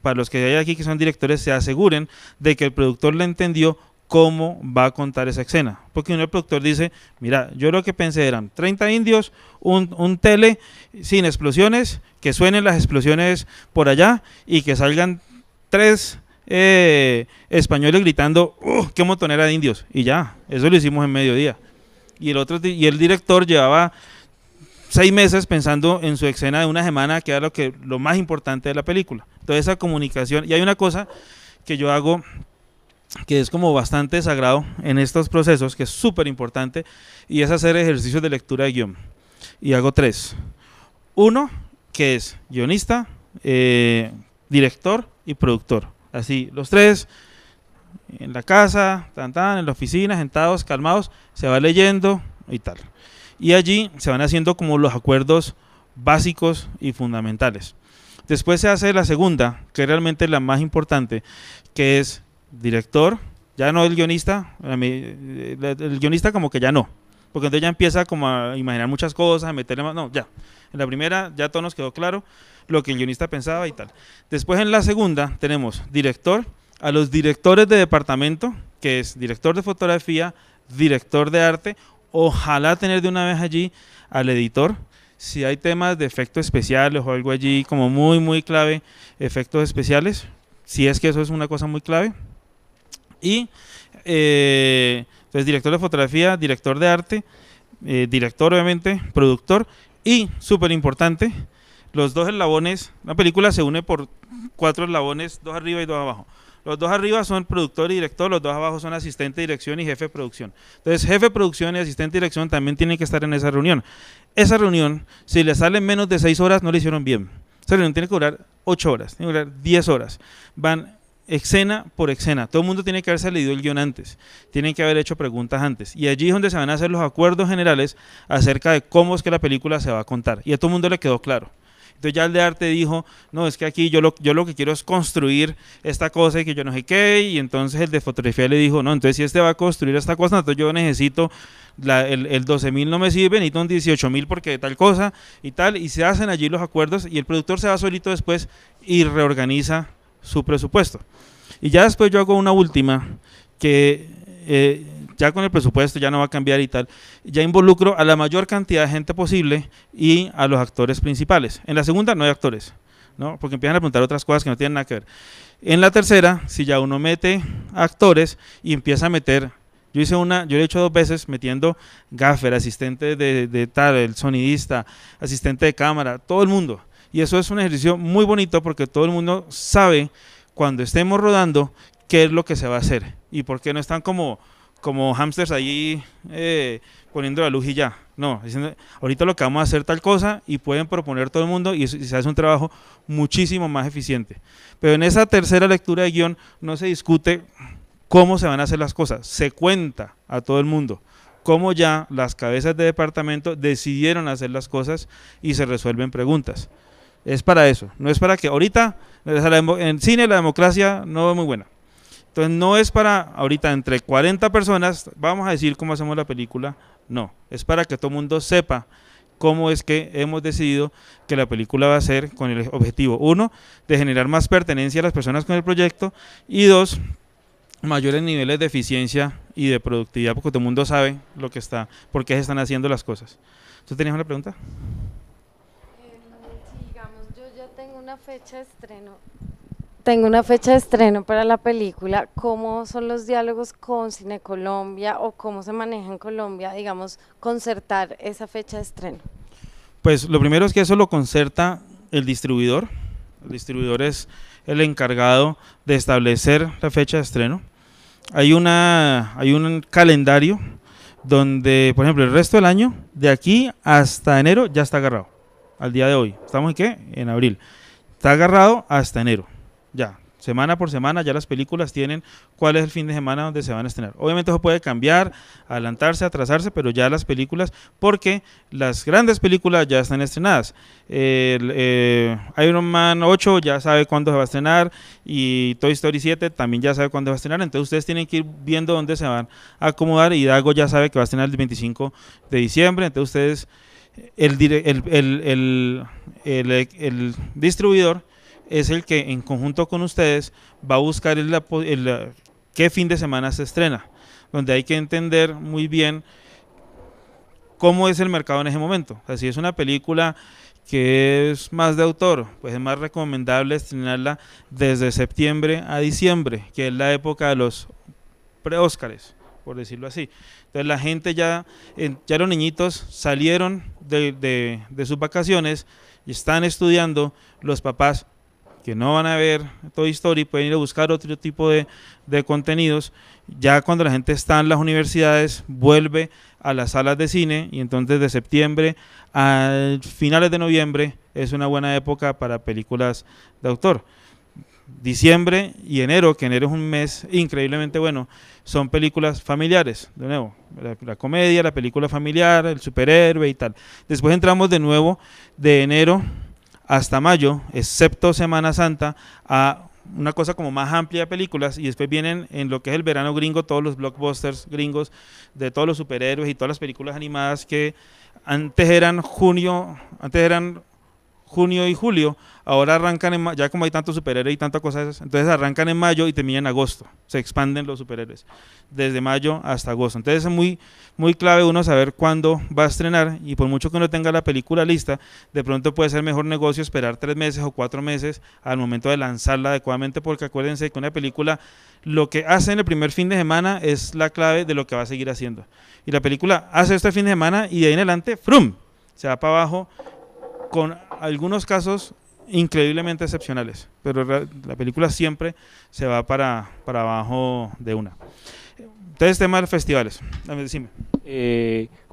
para los que hay aquí que son directores, se aseguren de que el productor le entendió cómo va a contar esa escena. Porque uno, el productor dice, mira, yo lo que pensé eran 30 indios, un tele sin explosiones, que suenen las explosiones por allá y que salgan 3 españoles gritando, ¡qué montonera de indios! Y ya, eso lo hicimos en mediodía. Y el director llevaba 6 meses pensando en su escena de una semana, que era lo más importante de la película. Entonces esa comunicación, y hay una cosa que yo hago que es como bastante sagrado en estos procesos, que es súper importante, y es hacer ejercicios de lectura de guión. Y hago 3. Uno, que es guionista, director y productor. Así, los 3 en la casa, en la oficina, sentados, calmados, se va leyendo y tal. Y allí se van haciendo como los acuerdos básicos y fundamentales. Después se hace la segunda, que es realmente la más importante, que es director, ya no el guionista, el guionista como que ya no, porque entonces ya empieza como a imaginar muchas cosas, a meterle más, no, ya. En la primera ya todo nos quedó claro lo que el guionista pensaba y tal. Después en la segunda tenemos director, a los directores de departamento, que es director de fotografía, director de arte, ojalá tener de una vez allí al editor, si hay temas de efectos especiales o algo allí como muy clave, efectos especiales, si es que eso es una cosa muy clave. Y entonces director de fotografía, director de arte, director obviamente, productor y súper importante, los 2 eslabones, la película se une por 4 eslabones, 2 arriba y 2 abajo. Los 2 arriba son productor y director, los 2 abajo son asistente de dirección y jefe de producción. Entonces, jefe de producción y asistente de dirección también tienen que estar en esa reunión. Esa reunión, si le salen menos de 6 horas, no le hicieron bien. Esa reunión tiene que durar 8 horas, tiene que durar 10 horas. Van escena por escena. Todo el mundo tiene que haberse leído el guión antes, tienen que haber hecho preguntas antes. Y allí es donde se van a hacer los acuerdos generales acerca de cómo es que la película se va a contar. Y a todo el mundo le quedó claro. Entonces ya el de arte dijo, no, es que aquí yo lo que quiero es construir esta cosa y que yo no sé qué, y entonces el de fotografía le dijo, no, entonces si este va a construir esta cosa, entonces yo necesito, el 12.000 no me sirve, necesito un 18.000 porque tal cosa y tal, y se hacen allí los acuerdos y el productor se va solito después y reorganiza su presupuesto. Y ya después yo hago una última que ya con el presupuesto ya no va a cambiar y tal, ya involucro a la mayor cantidad de gente posible y a los actores principales. En la segunda no hay actores, ¿no? Porque empiezan a preguntar otras cosas que no tienen nada que ver. En la tercera, si ya uno mete actores y empieza a meter, yo lo he hecho 2 veces metiendo gaffer, asistente de tal, el sonidista, asistente de cámara, todo el mundo. Y eso es un ejercicio muy bonito porque todo el mundo sabe cuando estemos rodando qué es lo que se va a hacer y por qué no están como hámsters ahí poniendo la luz y ya. No, diciendo, ahorita lo que vamos a hacer tal cosa y pueden proponer todo el mundo y se hace un trabajo muchísimo más eficiente. Pero en esa tercera lectura de guión no se discute cómo se van a hacer las cosas, se cuenta a todo el mundo cómo ya las cabezas de departamento decidieron hacer las cosas y se resuelven preguntas. Es para eso, no es para que ahorita, en cine la democracia no es muy buena. Entonces no es para ahorita entre 40 personas, vamos a decir cómo hacemos la película, no, es para que todo el mundo sepa cómo es que hemos decidido que la película va a ser con el objetivo, 1, de generar más pertenencia a las personas con el proyecto y 2, mayores niveles de eficiencia y de productividad, porque todo el mundo sabe lo que está, por qué se están haciendo las cosas. ¿Tú tenías una pregunta? Sí, digamos, yo ya tengo una fecha de estreno. Tengo una fecha de estreno para la película. ¿Cómo son los diálogos con Cine Colombia o cómo se maneja en Colombia, digamos, concertar esa fecha de estreno? Pues lo primero es que eso lo concerta el distribuidor. El distribuidor es el encargado de establecer la fecha de estreno. Hay un calendario donde, por ejemplo, el resto del año, de aquí hasta enero, ya está agarrado, al día de hoy. ¿Estamos en qué? En abril. Está agarrado hasta enero, ya. Semana por semana ya las películas tienen cuál es el fin de semana donde se van a estrenar. Obviamente eso puede cambiar, adelantarse, atrasarse, pero ya las películas, porque las grandes películas ya están estrenadas. Iron Man 8 ya sabe cuándo se va a estrenar y Toy Story 7 también ya sabe cuándo va a estrenar, entonces ustedes tienen que ir viendo dónde se van a acomodar. Y Dago ya sabe que va a estrenar el 25 de diciembre, entonces ustedes, el distribuidor es el que en conjunto con ustedes va a buscar qué fin de semana se estrena, donde hay que entender muy bien cómo es el mercado en ese momento. O sea, si es una película que es más de autor, pues es más recomendable estrenarla desde septiembre a diciembre, que es la época de los pre-Óscares, por decirlo así. Entonces la gente ya los niñitos salieron de sus vacaciones y están estudiando, los papás que no van a ver Toy Story pueden ir a buscar otro tipo de contenidos. Ya cuando la gente está en las universidades vuelve a las salas de cine, y entonces de septiembre a finales de noviembre es una buena época para películas de autor. Diciembre y enero, que enero es un mes increíblemente bueno, son películas familiares, de nuevo, la comedia, la película familiar, el superhéroe y tal. Después entramos de nuevo de enero hasta mayo, excepto Semana Santa, a una cosa como más amplia de películas, y después vienen en lo que es el verano gringo todos los blockbusters gringos de todos los superhéroes y todas las películas animadas que antes eran junio y julio, ahora arrancan ya como hay tantos superhéroes y tantas cosas, entonces arrancan en mayo y terminan en agosto, se expanden los superhéroes desde mayo hasta agosto. Entonces es muy, muy clave uno saber cuándo va a estrenar, y por mucho que uno tenga la película lista, de pronto puede ser mejor negocio esperar 3 meses o 4 meses al momento de lanzarla adecuadamente, porque acuérdense que una película, lo que hace en el primer fin de semana es la clave de lo que va a seguir haciendo, y la película hace este fin de semana y de ahí en adelante, ¡frum!, se va para abajo, con algunos casos increíblemente excepcionales, pero la película siempre se va para abajo de una. Entonces, tema de los festivales, decime.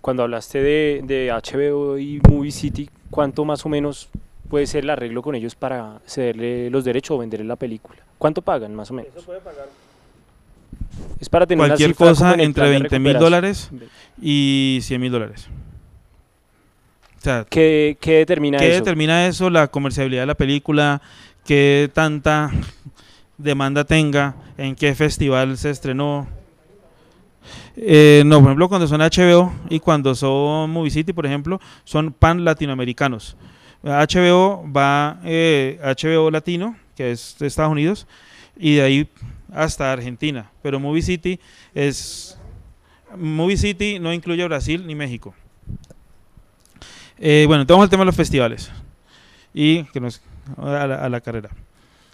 Cuando hablaste de HBO y Movie City, ¿cuánto más o menos puede ser el arreglo con ellos para cederle los derechos o venderle la película? ¿Cuánto pagan más o menos? Eso puede pagar. Es para tener cualquier una cifra cosa como entre $20,000 y $100,000. O sea, ¿Qué determina ¿qué eso? determina eso? La comerciabilidad de la película, qué tanta demanda tenga, en qué festival se estrenó. No, por ejemplo, cuando son HBO y cuando son Movie City, por ejemplo, son pan latinoamericanos. HBO va HBO Latino, que es de Estados Unidos, y de ahí hasta Argentina, pero Movie City no incluye Brasil ni México. Bueno, entonces vamos al tema de los festivales y a la carrera.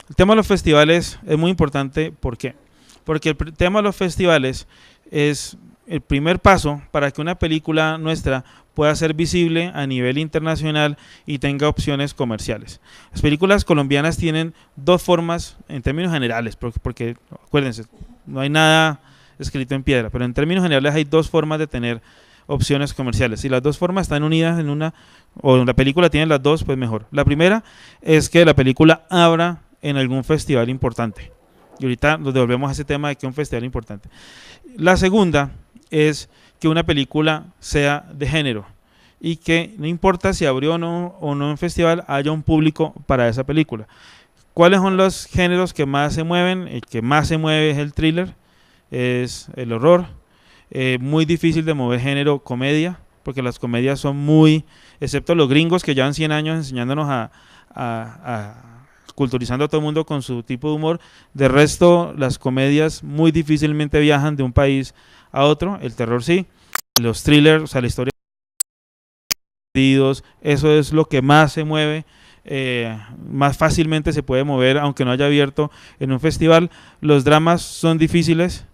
El tema de los festivales es muy importante. ¿Por qué? Porque el tema de los festivales es el primer paso para que una película nuestra pueda ser visible a nivel internacional y tenga opciones comerciales. Las películas colombianas tienen dos formas en términos generales, porque acuérdense, no hay nada escrito en piedra, pero en términos generales hay dos formas de tener opciones comerciales. Si las dos formas están unidas en una, o la película tiene las dos, pues mejor. La primera es que la película abra en algún festival importante. Y ahorita nos devolvemos a ese tema de que es un festival importante. La segunda es que una película sea de género y que no importa si abrió o no un festival, haya un público para esa película. ¿Cuáles son los géneros que más se mueven? El que más se mueve es el thriller, es el horror. Muy difícil de mover género comedia, porque las comedias son muy, excepto los gringos que llevan 100 años enseñándonos culturizando a todo el mundo con su tipo de humor. De resto, las comedias muy difícilmente viajan de un país a otro. El terror sí, los thrillers, o sea, la historia de eso es lo que más se mueve, más fácilmente se puede mover aunque no haya abierto en un festival. Los dramas son difíciles,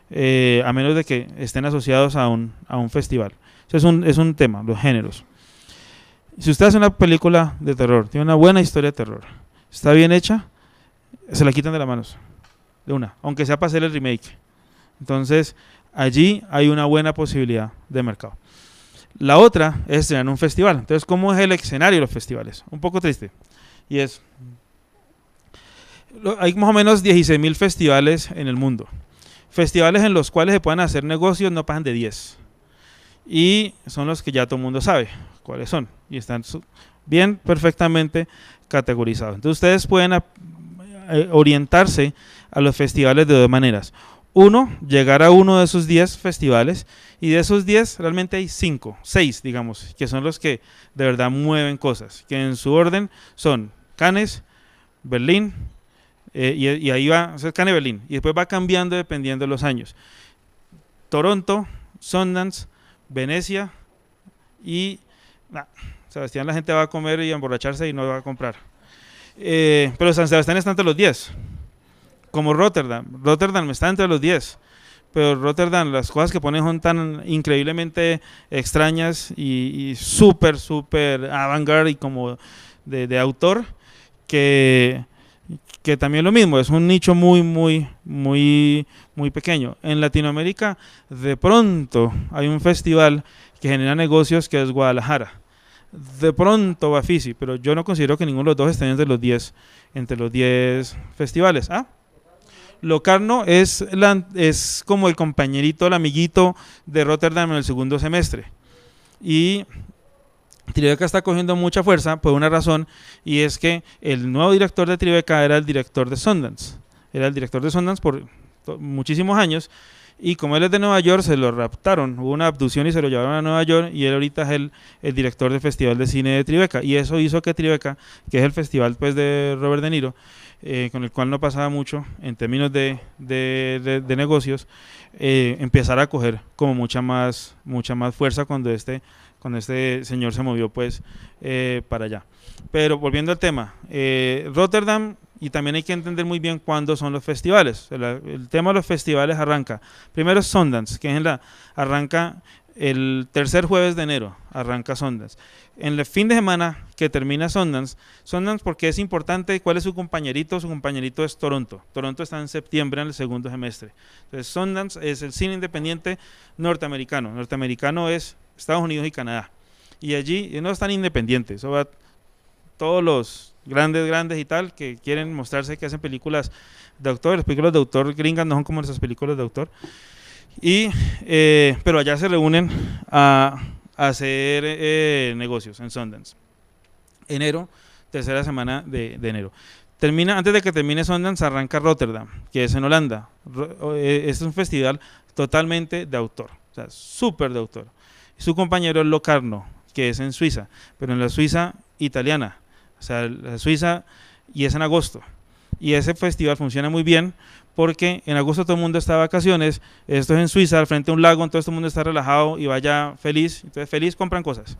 a menos de que estén asociados a un festival. Eso es un tema, los géneros. Si usted hace una película de terror, tiene una buena historia de terror, está bien hecha, se la quitan de las manos, de una, aunque sea para hacer el remake. Entonces, allí hay una buena posibilidad de mercado. La otra es tener un festival. Entonces, ¿cómo es el escenario de los festivales? Un poco triste. Y es, hay más o menos 16.000 festivales en el mundo. Festivales en los cuales se pueden hacer negocios no pasan de 10. Y son los que ya todo el mundo sabe cuáles son. Y están bien, perfectamente categorizados. Entonces, ustedes pueden orientarse a los festivales de dos maneras. Uno, llegar a uno de esos 10 festivales, y de esos 10 realmente hay 5, 6 digamos, que son los que de verdad mueven cosas, que en su orden son Cannes, Berlín, y ahí va, o sea, Cannes, Berlín, y después va cambiando dependiendo de los años. Toronto, Sundance, Venecia y Sebastián, la gente va a comer y a emborracharse y no va a comprar. Pero San Sebastián está entre los 10. Como Rotterdam está entre los 10, pero Rotterdam, las cosas que ponen son tan increíblemente extrañas y súper avant-garde y como de autor, que también lo mismo, es un nicho muy pequeño. En Latinoamérica, de pronto, hay un festival que genera negocios que es Guadalajara. De pronto Bafisi, pero yo no considero que ninguno de los dos estén entre los 10 festivales. Locarno es como el compañerito, el amiguito de Rotterdam en el segundo semestre. Y Tribeca está cogiendo mucha fuerza por una razón, y es que el nuevo director de Tribeca era el director de Sundance. Era el director de Sundance por muchísimos años, y como él es de Nueva York, se lo raptaron. Hubo una abducción y se lo llevaron a Nueva York, y él ahorita es el director del Festival de Cine de Tribeca. Y eso hizo que Tribeca, que es el festival pues de Robert De Niro, con el cual no pasaba mucho en términos de negocios, empezara a coger como mucha más fuerza cuando este señor se movió pues para allá. Pero volviendo al tema, Rotterdam, y también hay que entender muy bien cuándo son los festivales. El tema de los festivales arranca, primero es Sundance, que arranca el tercer jueves de enero, arranca Sundance. En el fin de semana que termina Sundance, porque es importante, ¿cuál es su compañerito? Su compañerito es Toronto. Toronto está en septiembre en el segundo semestre. Entonces Sundance es el cine independiente norteamericano. Norteamericano es Estados Unidos y Canadá. Y allí no están independientes, eso va todos los grandes y tal, que quieren mostrarse que hacen películas de autor. Las películas de autor gringas no son como esas películas de autor. Pero allá se reúnen a hacer negocios en Sundance. Enero, tercera semana de enero. Antes de que termine Sundance, arranca Rotterdam, que es en Holanda. Es un festival totalmente de autor, o sea, súper de autor. Su compañero es Locarno, que es en Suiza, pero en la Suiza italiana, o sea, la Suiza, y es en agosto. Y ese festival funciona muy bien, porque en agosto todo el mundo está de vacaciones, esto es en Suiza, al frente de un lago, entonces todo el mundo está relajado y vaya feliz, entonces feliz compran cosas.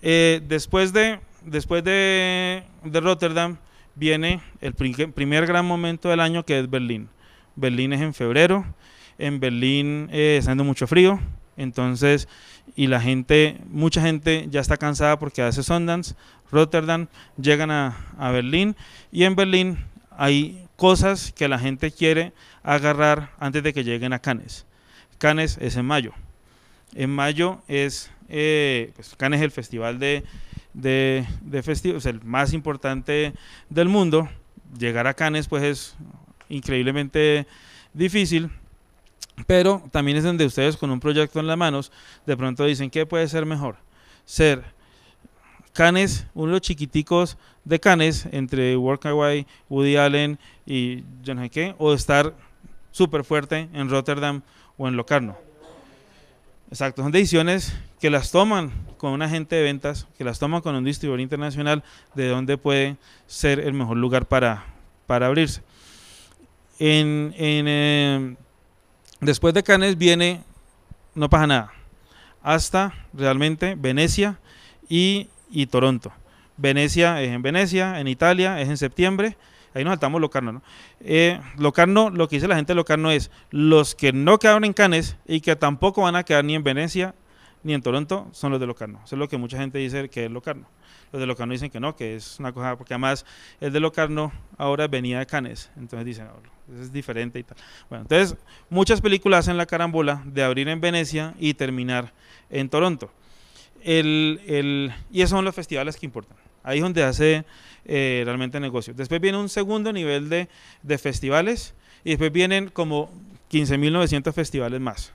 Después de Rotterdam viene el primer gran momento del año, que es Berlín. Berlín es en febrero, en Berlín está haciendo mucho frío, entonces, y mucha gente ya está cansada porque hace Sundance, Rotterdam, llegan a Berlín, y en Berlín hay cosas que la gente quiere agarrar antes de que lleguen a Cannes. Cannes es en mayo. En mayo es, pues Cannes es el festival de festivos, el más importante del mundo. Llegar a Cannes pues es increíblemente difícil, pero también es donde ustedes con un proyecto en las manos de pronto dicen, ¿qué puede ser mejor? Ser Cannes, uno de los chiquiticos de Cannes, entre Workaway, Woody Allen y yo no sé qué, o estar súper fuerte en Rotterdam o en Locarno. Exacto, son decisiones que las toman con un agente de ventas, que las toman con un distribuidor internacional, de dónde puede ser el mejor lugar para abrirse. Después de Cannes viene, no pasa nada, hasta realmente Venecia y Toronto. Venecia es en Venecia, en Italia es en septiembre, ahí nos saltamos Locarno, ¿no? Locarno, lo que dice la gente de Locarno es los que no quedaron en Cannes y que tampoco van a quedar ni en Venecia ni en Toronto son los de Locarno. Eso es lo que mucha gente dice que es Locarno. Los de Locarno dicen que no, que es una cosa, porque además el de Locarno ahora venía de Cannes, entonces dicen, oh, es diferente y tal. Bueno, entonces muchas películas hacen la carambola de abrir en Venecia y terminar en Toronto. Y esos son los festivales que importan. Ahí es donde hace realmente negocio. Después viene un segundo nivel de festivales y después vienen como 15.900 festivales más,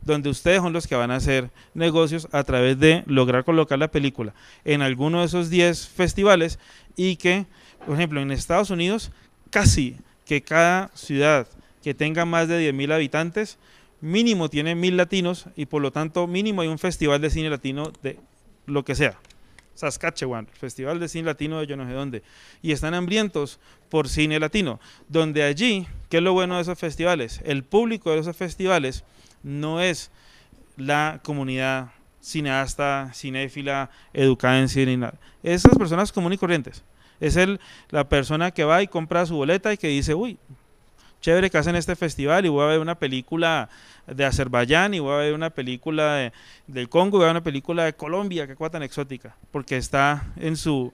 donde ustedes son los que van a hacer negocios a través de lograr colocar la película en alguno de esos 10 festivales y que, por ejemplo, en Estados Unidos, casi que cada ciudad que tenga más de 10.000 habitantes, mínimo tiene 1.000 latinos y por lo tanto mínimo hay un festival de cine latino de lo que sea. Saskatchewan, Festival de Cine Latino de yo no sé dónde, y están hambrientos por cine latino, donde allí, ¿qué es lo bueno de esos festivales? El público de esos festivales no es la comunidad cineasta, cinéfila, educada en cine, nada. Esas personas comunes y corrientes. Es la persona que va y compra su boleta y que dice, uy, chévere que hacen este festival y voy a ver una película de Azerbaiyán y voy a ver una película del Congo y voy a ver una película de Colombia, qué cosa tan exótica, porque está en su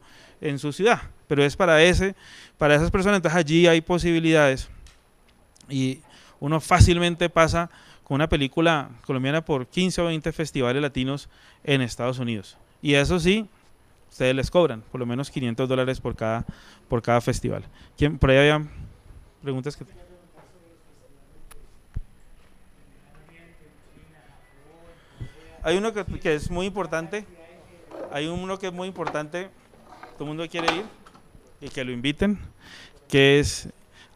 ciudad, pero es para esas personas, entonces allí hay posibilidades y uno fácilmente pasa con una película colombiana por 15 o 20 festivales latinos en Estados Unidos, y eso sí, ustedes les cobran por lo menos $500 por cada festival. Por ahí había preguntas que... Hay uno que es muy importante, todo el mundo quiere ir y que lo inviten,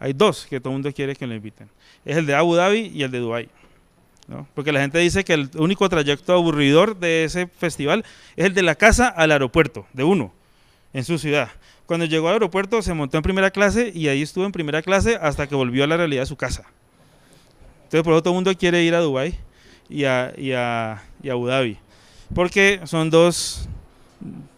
hay dos que todo el mundo quiere que lo inviten, es el de Abu Dhabi y el de Dubái, ¿no? Porque la gente dice que el único trayecto aburridor de ese festival es el de la casa al aeropuerto, de uno, en su ciudad. Cuando llegó al aeropuerto se montó en primera clase y ahí estuvo en primera clase hasta que volvió a la realidad de su casa. Entonces por eso todo el mundo quiere ir a Dubái y a Abu Dhabi, porque son dos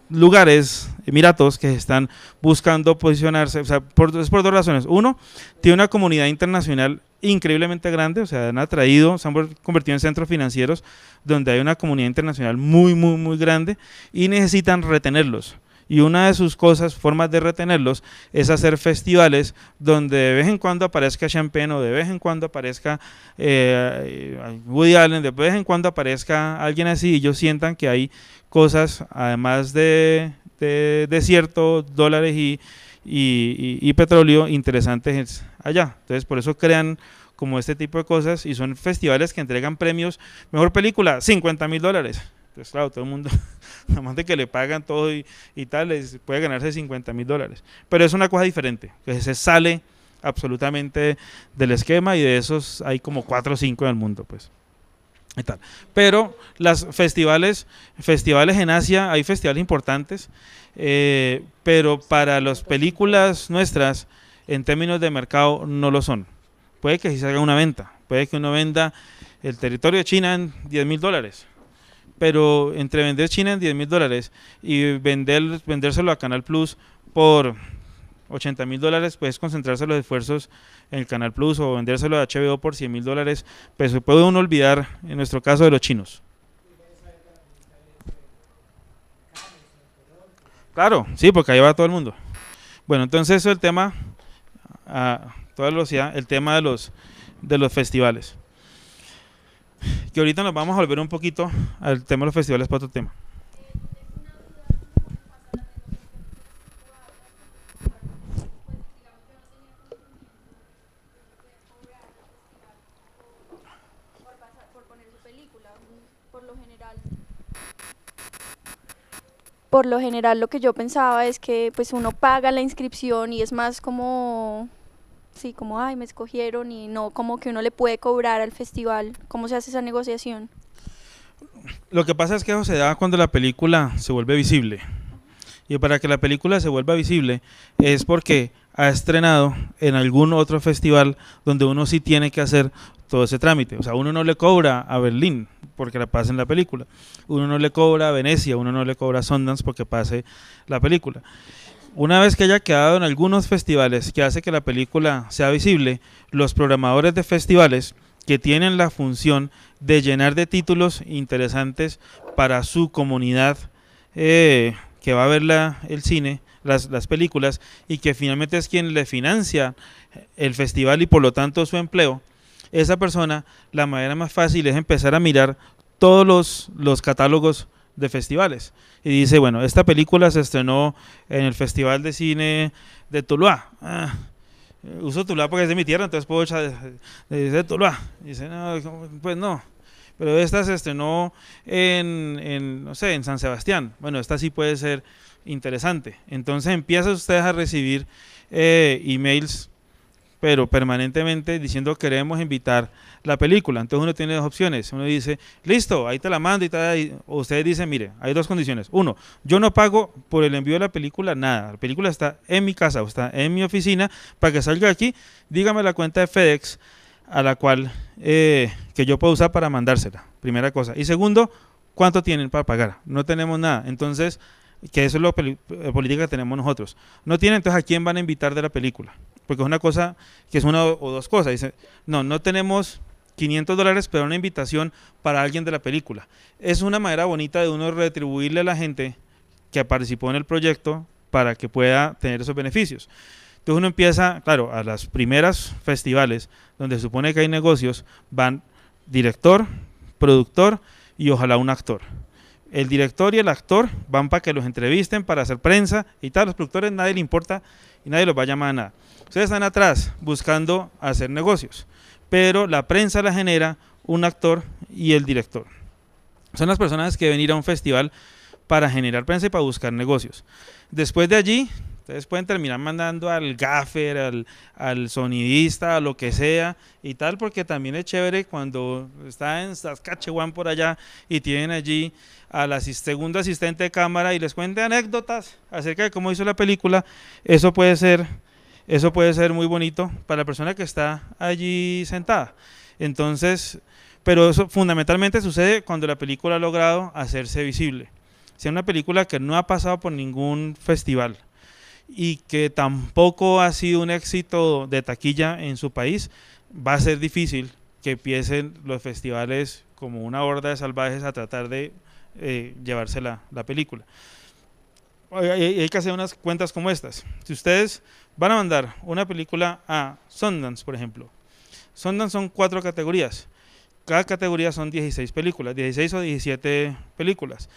lugares, emiratos, que están buscando posicionarse, o sea, es por dos razones. Uno, tiene una comunidad internacional increíblemente grande, o sea, se han convertido en centros financieros donde hay una comunidad internacional muy, muy, muy grande y necesitan retenerlos. Y una de sus formas de retenerlos, es hacer festivales donde de vez en cuando aparezca Champagne o de vez en cuando aparezca Woody Allen, de vez en cuando aparezca alguien así y ellos sientan que hay cosas, además de desierto, dólares y petróleo, interesantes allá. Entonces por eso crean como este tipo de cosas y son festivales que entregan premios. Mejor película, $50.000. Pues claro, todo el mundo, además de que le pagan todo y tal, puede ganarse $50.000. Pero es una cosa diferente, que se sale absolutamente del esquema y de esos hay como 4 o 5 en el mundo, pues. Y tal. Pero los festivales en Asia, hay festivales importantes, pero para las películas nuestras, en términos de mercado, no lo son. Puede que sí se haga una venta, puede que uno venda el territorio de China en $10.000. Pero entre vender China en $10.000 y vendérselo a Canal Plus por $80.000, pues concentrarse los esfuerzos en el Canal Plus o vendérselo a HBO por $100.000, pues se puede uno olvidar, en nuestro caso, de los chinos. Claro, sí, porque ahí va todo el mundo. Bueno, entonces eso es el tema, a toda velocidad, el tema de los festivales. Que ahorita nos vamos a volver un poquito al tema de los festivales para otro tema. Por lo general lo que yo pensaba es que pues uno paga la inscripción y es más como... Sí, como, ay, me escogieron y no como que uno le puede cobrar al festival. ¿Cómo se hace esa negociación? Lo que pasa es que eso se da cuando la película se vuelve visible. Y para que la película se vuelva visible es porque ha estrenado en algún otro festival donde uno sí tiene que hacer todo ese trámite. O sea, uno no le cobra a Berlín porque la pase en la película. Uno no le cobra a Venecia, uno no le cobra a Sundance porque pase la película. Una vez que haya quedado en algunos festivales que hace que la película sea visible, los programadores de festivales que tienen la función de llenar de títulos interesantes para su comunidad que va a ver el cine, las películas, y que finalmente es quien le financia el festival y por lo tanto su empleo. Esa persona, la manera más fácil es empezar a mirar todos los catálogos de festivales y dice, bueno, esta película se estrenó en el Festival de Cine de Tuluá. Uso Tuluá porque es de mi tierra, entonces puedo echar de Tuluá. Dice, no, pues no, pero esta se estrenó no sé, en San Sebastián. Bueno, esta sí puede ser interesante. Entonces empiezan ustedes a recibir emails, pero permanentemente diciendo queremos invitar la película. Entonces uno tiene dos opciones. Uno dice, listo, ahí te la mando y tal. O ustedes dicen, mire, hay dos condiciones. Uno, yo no pago por el envío de la película nada. La película está en mi casa o está en mi oficina. Para que salga aquí, dígame la cuenta de FedEx a la cual que yo puedo usar para mandársela. Primera cosa. Y segundo, ¿cuánto tienen para pagar? No tenemos nada. Entonces, que eso es la política que tenemos nosotros. No tienen, entonces, ¿a quién van a invitar de la película? Porque es una cosa, que es una o dos cosas. Dice, no tenemos $500, pero una invitación para alguien de la película. Es una manera bonita de uno retribuirle a la gente que participó en el proyecto para que pueda tener esos beneficios. Entonces uno empieza, claro, a las primeras festivales, donde se supone que hay negocios, van director, productor y ojalá un actor. El director y el actor van para que los entrevisten, para hacer prensa y tal. Los productores nadie le importa y nadie los va a llamar a nada. Ustedes están atrás buscando hacer negocios, pero la prensa la genera un actor y el director. Son las personas que deben ir a un festival para generar prensa y para buscar negocios. Después de allí, ustedes pueden terminar mandando al gaffer, al sonidista, a lo que sea y tal, porque también es chévere cuando está en Saskatchewan por allá y tienen allí a la segundo asistente de cámara y les cuente anécdotas acerca de cómo hizo la película. Eso puede ser muy bonito para la persona que está allí sentada. Entonces, pero eso fundamentalmente sucede cuando la película ha logrado hacerse visible. Si es una película que no ha pasado por ningún festival y que tampoco ha sido un éxito de taquilla en su país, va a ser difícil que empiecen los festivales como una horda de salvajes a tratar de llevarse la película. Hay que hacer unas cuentas como estas. Si ustedes van a mandar una película a Sundance, por ejemplo, Sundance son 4 categorías. Cada categoría son 16 películas, 16 o 17 películas.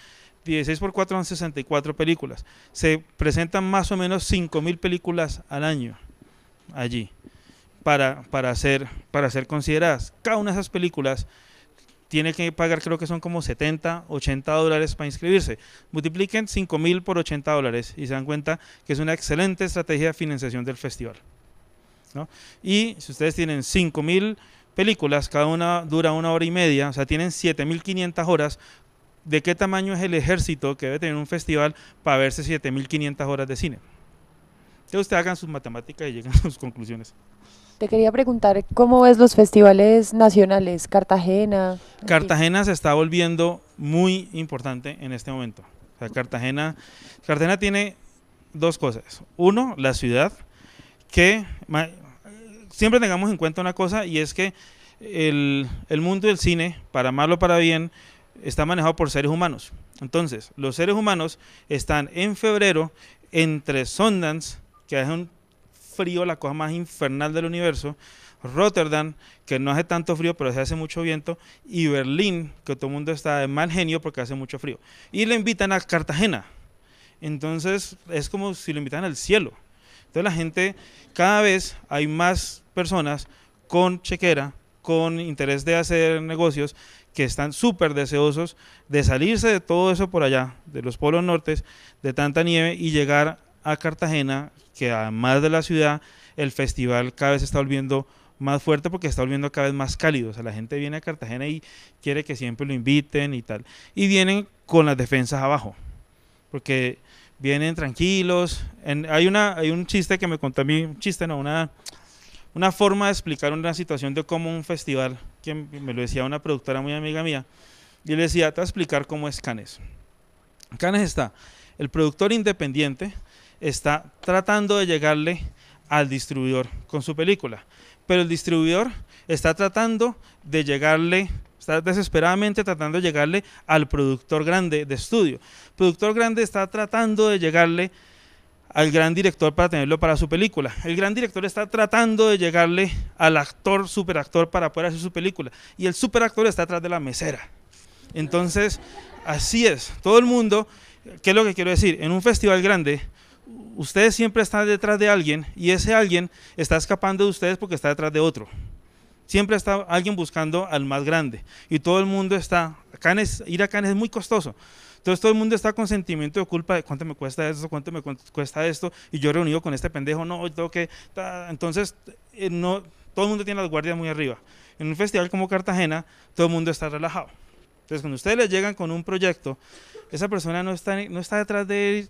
16 por 4 son 64 películas. Se presentan más o menos 5.000 películas al año allí para ser consideradas. Cada una de esas películas tiene que pagar, creo que son como $70, $80 para inscribirse. Multipliquen 5.000 por $80 y se dan cuenta que es una excelente estrategia de financiación del festival, ¿no? Y si ustedes tienen 5.000 películas, cada una dura 1 hora y media, o sea, tienen 7.500 horas. ¿De qué tamaño es el ejército que debe tener un festival para verse 7.500 horas de cine? Que ustedes hagan sus matemáticas y lleguen a sus conclusiones. Te quería preguntar, ¿cómo ves los festivales nacionales? Cartagena. Cartagena se está volviendo muy importante en este momento. O sea, Cartagena tiene dos cosas. Uno, la ciudad, que siempre tengamos en cuenta una cosa, y es que el mundo del cine, para mal o para bien, está manejado por seres humanos. Entonces, los seres humanos están en febrero entre Sundance, que es un frío, la cosa más infernal del universo, Rotterdam, que no hace tanto frío, pero se hace mucho viento, y Berlín, que todo el mundo está de mal genio porque hace mucho frío. Y le invitan a Cartagena. Entonces, es como si lo invitan al cielo. Entonces, la gente, cada vez hay más personas con chequera, con interés de hacer negocios, que están súper deseosos de salirse de todo eso por allá, de los polos nortes, de tanta nieve, y llegar a Cartagena, que además de la ciudad, el festival cada vez se está volviendo más fuerte porque está volviendo cada vez más cálido. O sea, la gente viene a Cartagena y quiere que siempre lo inviten y tal. Y vienen con las defensas abajo, porque vienen tranquilos. Hay un chiste que me contó a mí, una forma de explicar una situación de cómo un festival, que me lo decía una productora muy amiga mía, y le decía, te voy a explicar cómo es Cannes. Cannes está, el productor independiente está tratando de llegarle al distribuidor con su película, pero el distribuidor está tratando de llegarle, está desesperadamente tratando de llegarle al productor grande de estudio. El productor grande está tratando de llegarle al gran director para tenerlo para su película. El gran director está tratando de llegarle al actor, superactor para poder hacer su película. Y el superactor está atrás de la mesera. Entonces, así es. Todo el mundo, ¿qué es lo que quiero decir? En un festival grande, ustedes siempre están detrás de alguien y ese alguien está escapando de ustedes porque está detrás de otro. Siempre está alguien buscando al más grande. Y todo el mundo está, ir a Cannes es muy costoso. Entonces todo el mundo está con sentimiento de culpa de cuánto me cuesta esto, cuánto me cuesta esto, y yo reunido con este pendejo, no, tengo que... Entonces, no, todo el mundo tiene las guardias muy arriba. En un festival como Cartagena, todo el mundo está relajado. Entonces, cuando ustedes les llegan con un proyecto, esa persona no está detrás de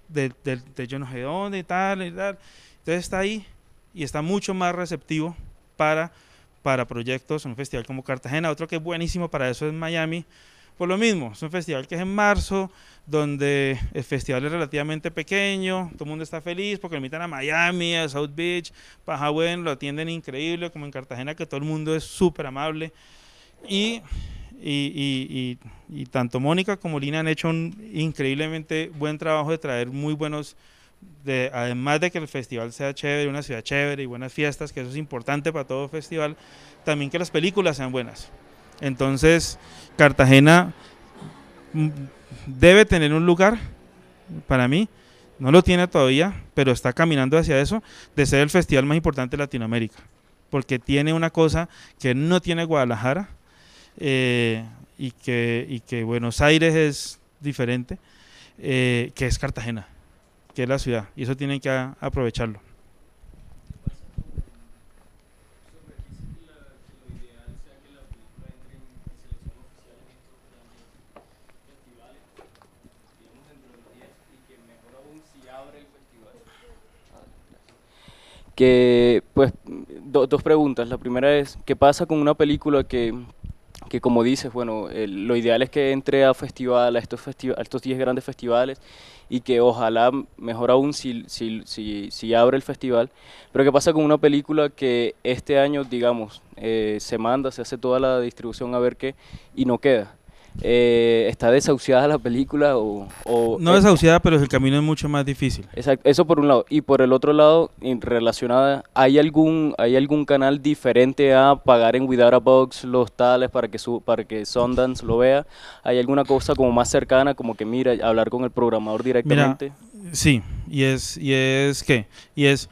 yo no sé dónde y tal. Entonces está ahí y está mucho más receptivo para proyectos en un festival como Cartagena. Otro que es buenísimo para eso es Miami. Por lo mismo, es un festival que es en marzo, donde el festival es relativamente pequeño, todo el mundo está feliz porque lo invitan a Miami, a South Beach, paja bueno, lo atienden increíble, como en Cartagena, que todo el mundo es súper amable. Y tanto Mónica como Lina han hecho un increíblemente buen trabajo de traer muy buenos, además de que el festival sea chévere, una ciudad chévere y buenas fiestas, que eso es importante para todo festival, también que las películas sean buenas. Entonces, Cartagena debe tener un lugar, para mí, no lo tiene todavía, pero está caminando hacia eso, de ser el festival más importante de Latinoamérica, porque tiene una cosa que no tiene Guadalajara, y que Buenos Aires es diferente, que es Cartagena, que es la ciudad, y eso tienen que aprovecharlo. Que, pues, dos preguntas. La primera es, ¿qué pasa con una película que como dices, bueno, lo ideal es que entre a festival, a estos 10 grandes festivales, y que ojalá, mejor aún, si abre el festival, pero qué pasa con una película que este año, digamos, se hace toda la distribución a ver qué, y no queda? ¿Está desahuciada la película o no desahuciada, pero el camino es mucho más difícil? Exacto, eso por un lado. Y por el otro lado, relacionada, ¿hay algún canal diferente a pagar en Without a Box los tales para que Sundance lo vea? ¿Hay alguna cosa como más cercana, como que mira, hablar con el programador directamente? Mira, sí, y es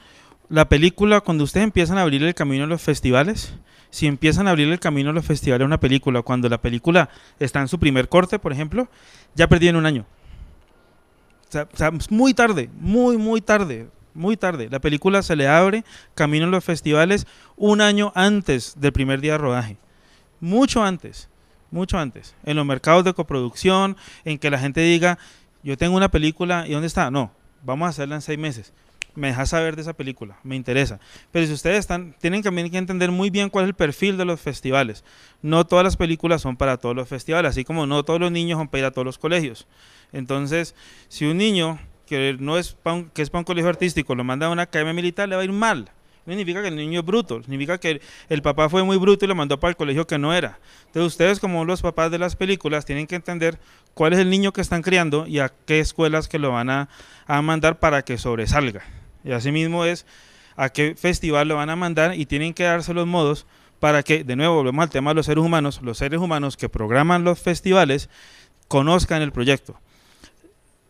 la película, cuando ustedes empiezan a abrir el camino a los festivales, si empiezan a abrir el camino a los festivales a una película, cuando la película está en su primer corte, por ejemplo, ya perdieron un año. O sea, muy tarde, muy tarde. La película se le abre camino a los festivales un año antes del primer día de rodaje. Mucho antes. En los mercados de coproducción, en que la gente diga, yo tengo una película, ¿y dónde está? No, vamos a hacerla en 6 meses. Me dejas saber de esa película, me interesa. Pero si ustedes tienen también que entender muy bien cuál es el perfil de los festivales. No todas las películas son para todos los festivales, así como no todos los niños son para ir a todos los colegios. Entonces, si un niño que es para un colegio artístico lo manda a una academia militar, le va a ir mal. No significa que el niño es bruto, significa que el papá fue muy bruto y lo mandó para el colegio que no era. Entonces ustedes, como los papás de las películas, tienen que entender cuál es el niño que están criando y a qué escuelas que lo van a mandar para que sobresalga. Y así mismo es a qué festival lo van a mandar, y tienen que darse los modos para que, de nuevo, volvemos al tema de los seres humanos que programan los festivales conozcan el proyecto.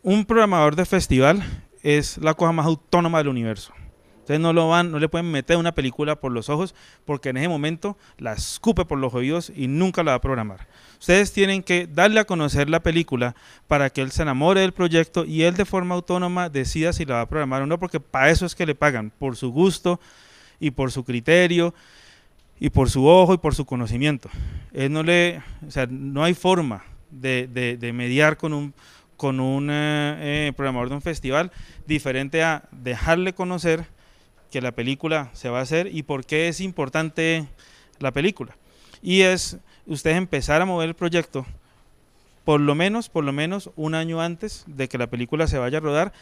Un programador de festival es la cosa más autónoma del universo. Ustedes no le pueden meter una película por los ojos, porque en ese momento la escupe por los oídos y nunca la va a programar. Ustedes tienen que darle a conocer la película para que él se enamore del proyecto y él de forma autónoma decida si la va a programar o no, porque para eso es que le pagan, por su gusto y por su criterio y por su ojo y por su conocimiento. No hay forma de mediar con un programador de un festival diferente a dejarle conocer que la película se va a hacer y por qué es importante la película. Y es ustedes empezar a mover el proyecto por lo menos un año antes de que la película se vaya a rodar,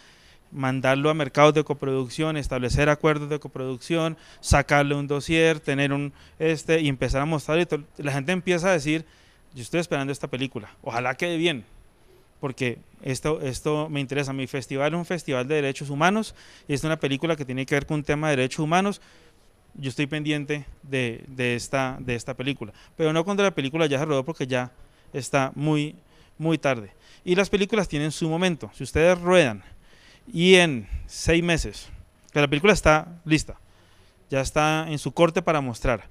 mandarlo a mercados de coproducción, establecer acuerdos de coproducción, sacarle un dossier, tener y empezar a mostrar. La gente empieza a decir, yo estoy esperando esta película, ojalá quede bien, porque esto me interesa. Mi festival es un festival de derechos humanos y es una película que tiene que ver con un tema de derechos humanos. Yo estoy pendiente de esta película, pero no cuando la película ya se rodó, porque ya está muy, muy tarde. Y las películas tienen su momento. Si ustedes ruedan y en 6 meses, que la película está lista, ya está en su corte para mostrar,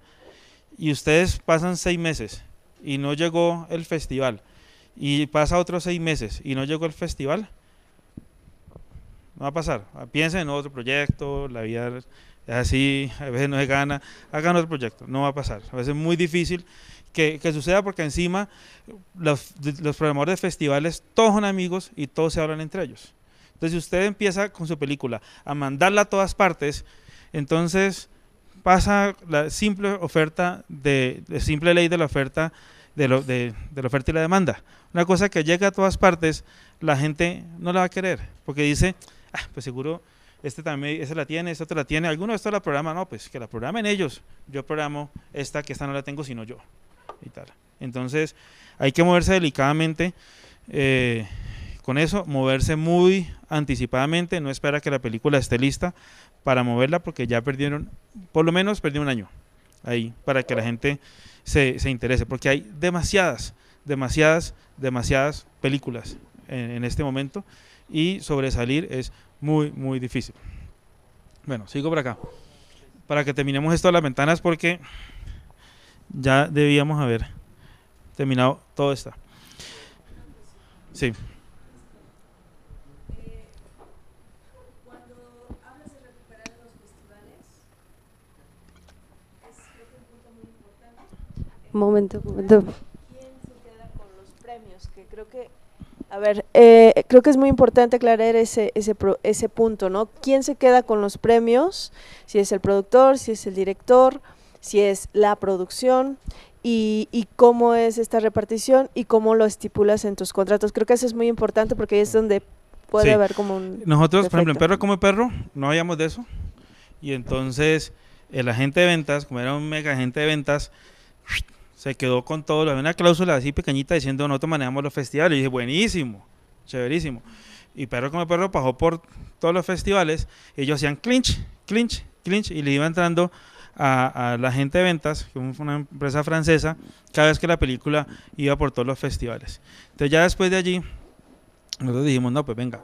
y ustedes pasan 6 meses y no llegó el festival, y pasa otros 6 meses y no llegó el festival, no va a pasar. Piensen en otro proyecto, la vida es así, a veces no se gana, hagan otro proyecto, no va a pasar. A veces es muy difícil que suceda, porque encima los programadores de festivales todos son amigos y todos se hablan entre ellos. Entonces, si usted empieza con su película a mandarla a todas partes, entonces pasa la simple simple ley de la oferta, de la oferta y la demanda. Una cosa que llega a todas partes, la gente no la va a querer, porque dice, pues seguro también, esta la tiene, esta otra la tiene, alguno de estos la programa, no, pues que la programen ellos, yo programo que esta no la tengo sino yo, y tal. Entonces hay que moverse delicadamente con eso, moverse muy anticipadamente, no esperar a que la película esté lista para moverla, porque ya por lo menos perdió un año ahí, para que la gente se interese, porque hay demasiadas películas en este momento, y sobresalir es muy, muy difícil. Bueno, sigo por acá, para que terminemos esto de las ventanas, porque ya debíamos haber terminado todo esto. Sí. Un momento. ¿Quién se queda con los premios? Que creo que, creo que es muy importante aclarar ese punto, ¿no? ¿Quién se queda con los premios? Si es el productor, si es el director, si es la producción, y cómo es esta repartición y cómo lo estipulas en tus contratos. Creo que eso es muy importante, porque ahí es donde puede haber como un Nosotros, defecto. por ejemplo, en Perro Come Perro, no habíamos de eso, y entonces el agente de ventas, como era un mega agente de ventas, se quedó con todo. Había una cláusula así pequeñita diciendo, nosotros manejamos los festivales. Y dije, buenísimo, chéverísimo. Y Perro Come Perro pasó por todos los festivales, ellos hacían clinch, y le iba entrando a la gente de ventas, que es una empresa francesa, cada vez que la película iba por todos los festivales. Entonces ya después de allí, nosotros dijimos, no, pues venga.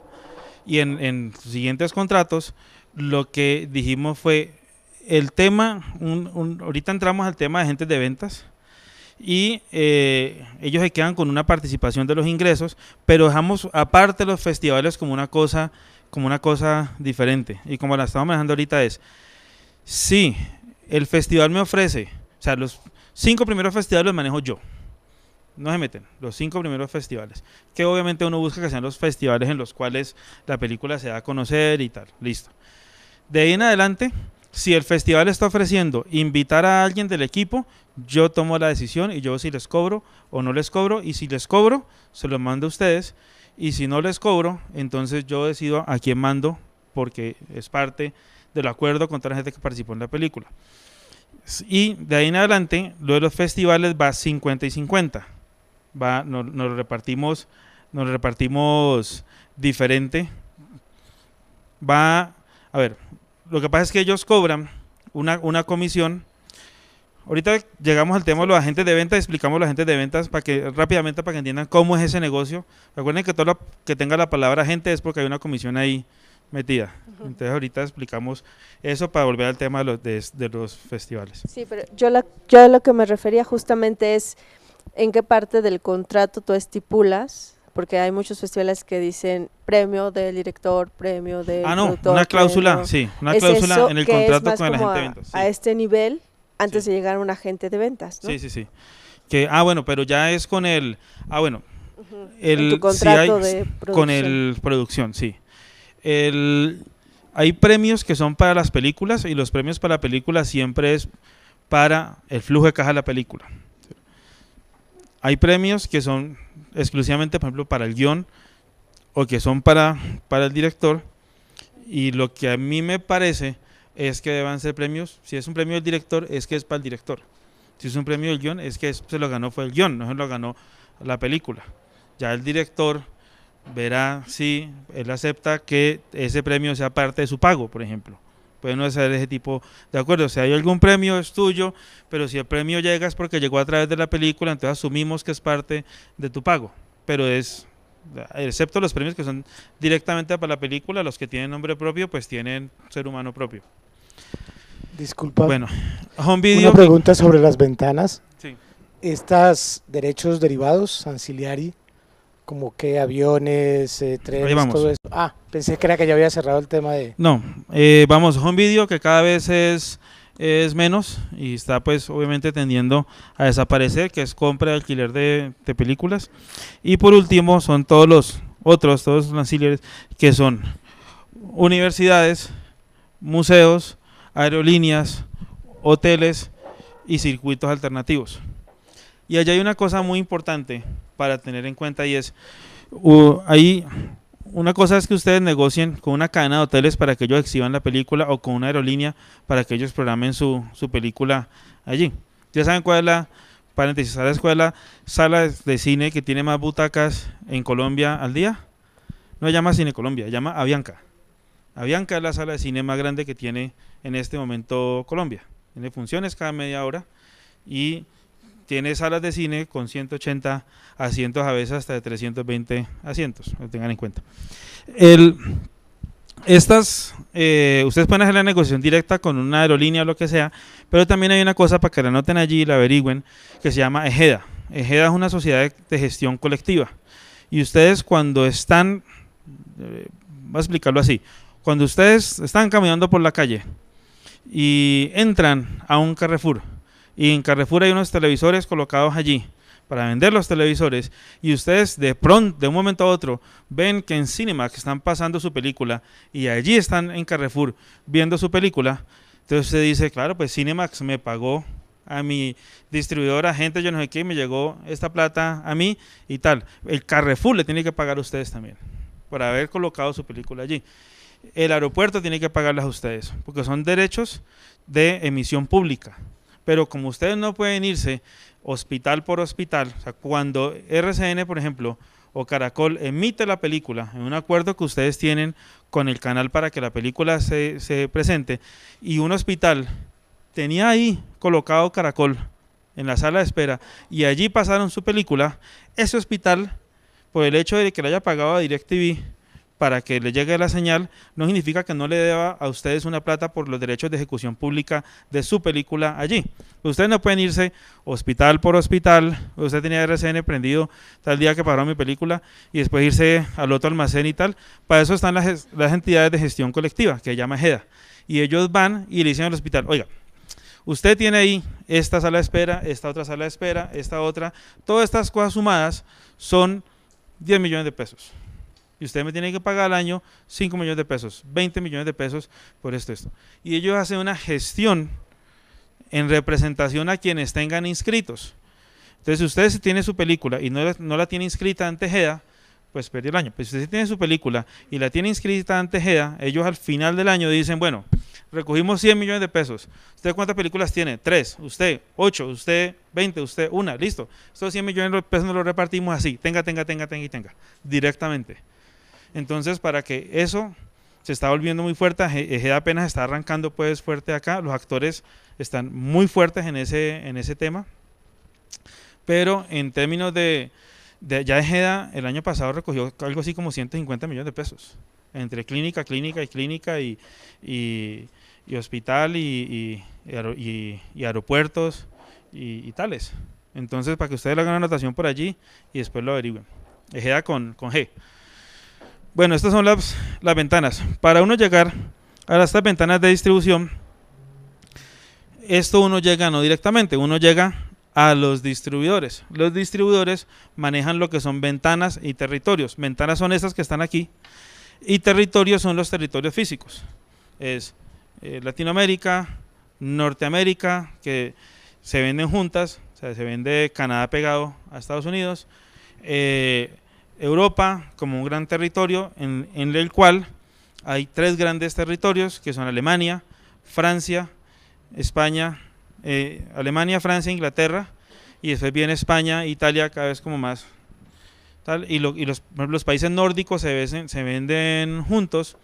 Y en los siguientes contratos, lo que dijimos fue, el tema, ahorita entramos al tema de agentes de ventas, y ellos se quedan con una participación de los ingresos, pero dejamos aparte los festivales como una cosa diferente, y como la estamos manejando ahorita es, sí, el festival me ofrece, o sea, los 5 primeros festivales los manejo yo, no se meten, los 5 primeros festivales, que obviamente uno busca que sean los festivales en los cuales la película se da a conocer y tal, listo. De ahí en adelante, si el festival está ofreciendo invitar a alguien del equipo, yo tomo la decisión, y yo si les cobro o no les cobro, y si les cobro, se los mando a ustedes, y si no les cobro, entonces yo decido a quién mando, porque es parte del acuerdo con toda la gente que participó en la película. Y de ahí en adelante, lo de los festivales va 50 y 50, nos lo repartimos diferente, a ver, lo que pasa es que ellos cobran una comisión. Ahorita llegamos al tema de los agentes de ventas, explicamos los agentes de ventas rápidamente para que entiendan cómo es ese negocio. Recuerden que todo lo que tenga la palabra agente es porque hay una comisión ahí metida. Entonces ahorita explicamos eso para volver al tema de los festivales. Sí, pero yo a lo que me refería justamente es en qué parte del contrato tú estipulas, porque hay muchos festivales que dicen premio del director, premio del productor. Una cláusula, premio. sí, una cláusula en el contrato con el agente de ventas. Sí. A este nivel, antes de llegar a un agente de ventas, ¿no? Sí. Que, pero ya es con el, en tu contrato de producción. Con el producción, sí. Hay premios que son para las películas, y los premios para la película siempre es para el flujo de caja de la película. Hay premios que son exclusivamente, por ejemplo, para el guión, o que son para el director, y lo que a mí me parece es que deban ser premios, si es un premio del director, es que es para el director. Si es un premio del guión, es que se lo ganó fue el guión, no se lo ganó la película. Ya el director verá si él acepta que ese premio sea parte de su pago, por ejemplo. Puede no hacer ese tipo de acuerdo. Si hay algún premio es tuyo, pero si el premio llega es porque llegó a través de la película, entonces asumimos que es parte de tu pago. Pero es, excepto los premios que son directamente para la película, los que tienen nombre propio, pues tienen ser humano propio. Disculpa. Bueno, home video. Una pregunta sobre las ventanas. Sí. Estos derechos derivados, ancillary, como que aviones, trenes, todo eso. Ah, pensé que era que ya había cerrado el tema de... No, vamos, home video que cada vez es menos y está pues obviamente tendiendo a desaparecer, que es compra y alquiler de películas. Y por último son todos los ancillarios, que son universidades, museos, aerolíneas, hoteles y circuitos alternativos. Y allá hay una cosa muy importante para tener en cuenta y es, ahí una cosa es que ustedes negocien con una cadena de hoteles para que ellos exhiban la película o con una aerolínea para que ellos programen su película allí. Ya saben cuál es la, paréntesis, ¿sabes cuál es la sala de cine que tiene más butacas en Colombia al día? No se llama Cine Colombia, se llama Avianca. Avianca es la sala de cine más grande que tiene en este momento Colombia. Tiene funciones cada media hora y tiene salas de cine con 180 asientos, a veces hasta de 320 asientos, lo tengan en cuenta. Ustedes pueden hacer la negociación directa con una aerolínea o lo que sea, pero también hay una cosa para que la anoten allí y la averigüen, que se llama EGEDA. EGEDA es una sociedad de gestión colectiva. Y ustedes cuando están, voy a explicarlo así, cuando ustedes están caminando por la calle y entran a un Carrefour, y en Carrefour hay unos televisores colocados allí para vender los televisores, y ustedes de pronto, de un momento a otro, ven que en Cinemax están pasando su película y allí están en Carrefour viendo su película, entonces usted dice, claro, pues Cinemax me pagó a mi distribuidor, agente, yo no sé qué, me llegó esta plata a mí y tal. El Carrefour le tiene que pagar a ustedes también por haber colocado su película allí. El aeropuerto tiene que pagarlas a ustedes, porque son derechos de emisión pública. Pero como ustedes no pueden irse hospital por hospital, o sea, cuando RCN, por ejemplo, o Caracol emite la película en un acuerdo que ustedes tienen con el canal para que la película se presente, y un hospital tenía ahí colocado Caracol en la sala de espera, y allí pasaron su película, ese hospital, por el hecho de que le haya pagado a DirecTV para que le llegue la señal, no significa que no le deba a ustedes una plata por los derechos de ejecución pública de su película allí. Ustedes no pueden irse hospital por hospital, usted tenía RCN prendido tal día que pagaron mi película y después irse al otro almacén y tal. Para eso están las entidades de gestión colectiva, que se llama EGEDA, y ellos van y le dicen al hospital, oiga, usted tiene ahí esta sala de espera, esta otra sala de espera, esta otra, todas estas cosas sumadas son 10 millones de pesos. Y usted me tiene que pagar al año 5 millones de pesos, 20 millones de pesos por esto. Y ellos hacen una gestión en representación a quienes tengan inscritos. Entonces, si usted tiene su película y no la tiene inscrita ante EGEDA, pues perdió el año. Pues si usted tiene su película y la tiene inscrita ante EGEDA, ellos al final del año dicen, bueno, recogimos 100 millones de pesos. ¿Usted cuántas películas tiene? 3, usted 8, usted 20, usted 1, listo. Estos 100 millones de pesos nos los repartimos así, tenga, directamente. Entonces, para que eso se está volviendo muy fuerte, EGEDA apenas está arrancando pues fuerte acá, los actores están muy fuertes en ese tema, pero en términos de ya EGEDA el año pasado recogió algo así como 150 millones de pesos, entre clínica y hospital y aeropuertos y tales. Entonces, para que ustedes le hagan una anotación por allí y después lo averigüen. EGEDA con G. Bueno, estas son las ventanas. Para uno llegar a estas ventanas de distribución, esto uno llega no directamente, uno llega a los distribuidores. Los distribuidores manejan lo que son ventanas y territorios. Ventanas son estas que están aquí y territorios son los territorios físicos. Es Latinoamérica, Norteamérica, que se venden juntas, o sea, se vende Canadá pegado a Estados Unidos, Europa como un gran territorio en el cual hay 3 grandes territorios que son Alemania, Francia, España, Alemania, Francia, Inglaterra, y después viene España, Italia, cada vez como más tal, y por ejemplo, los países nórdicos se venden juntos,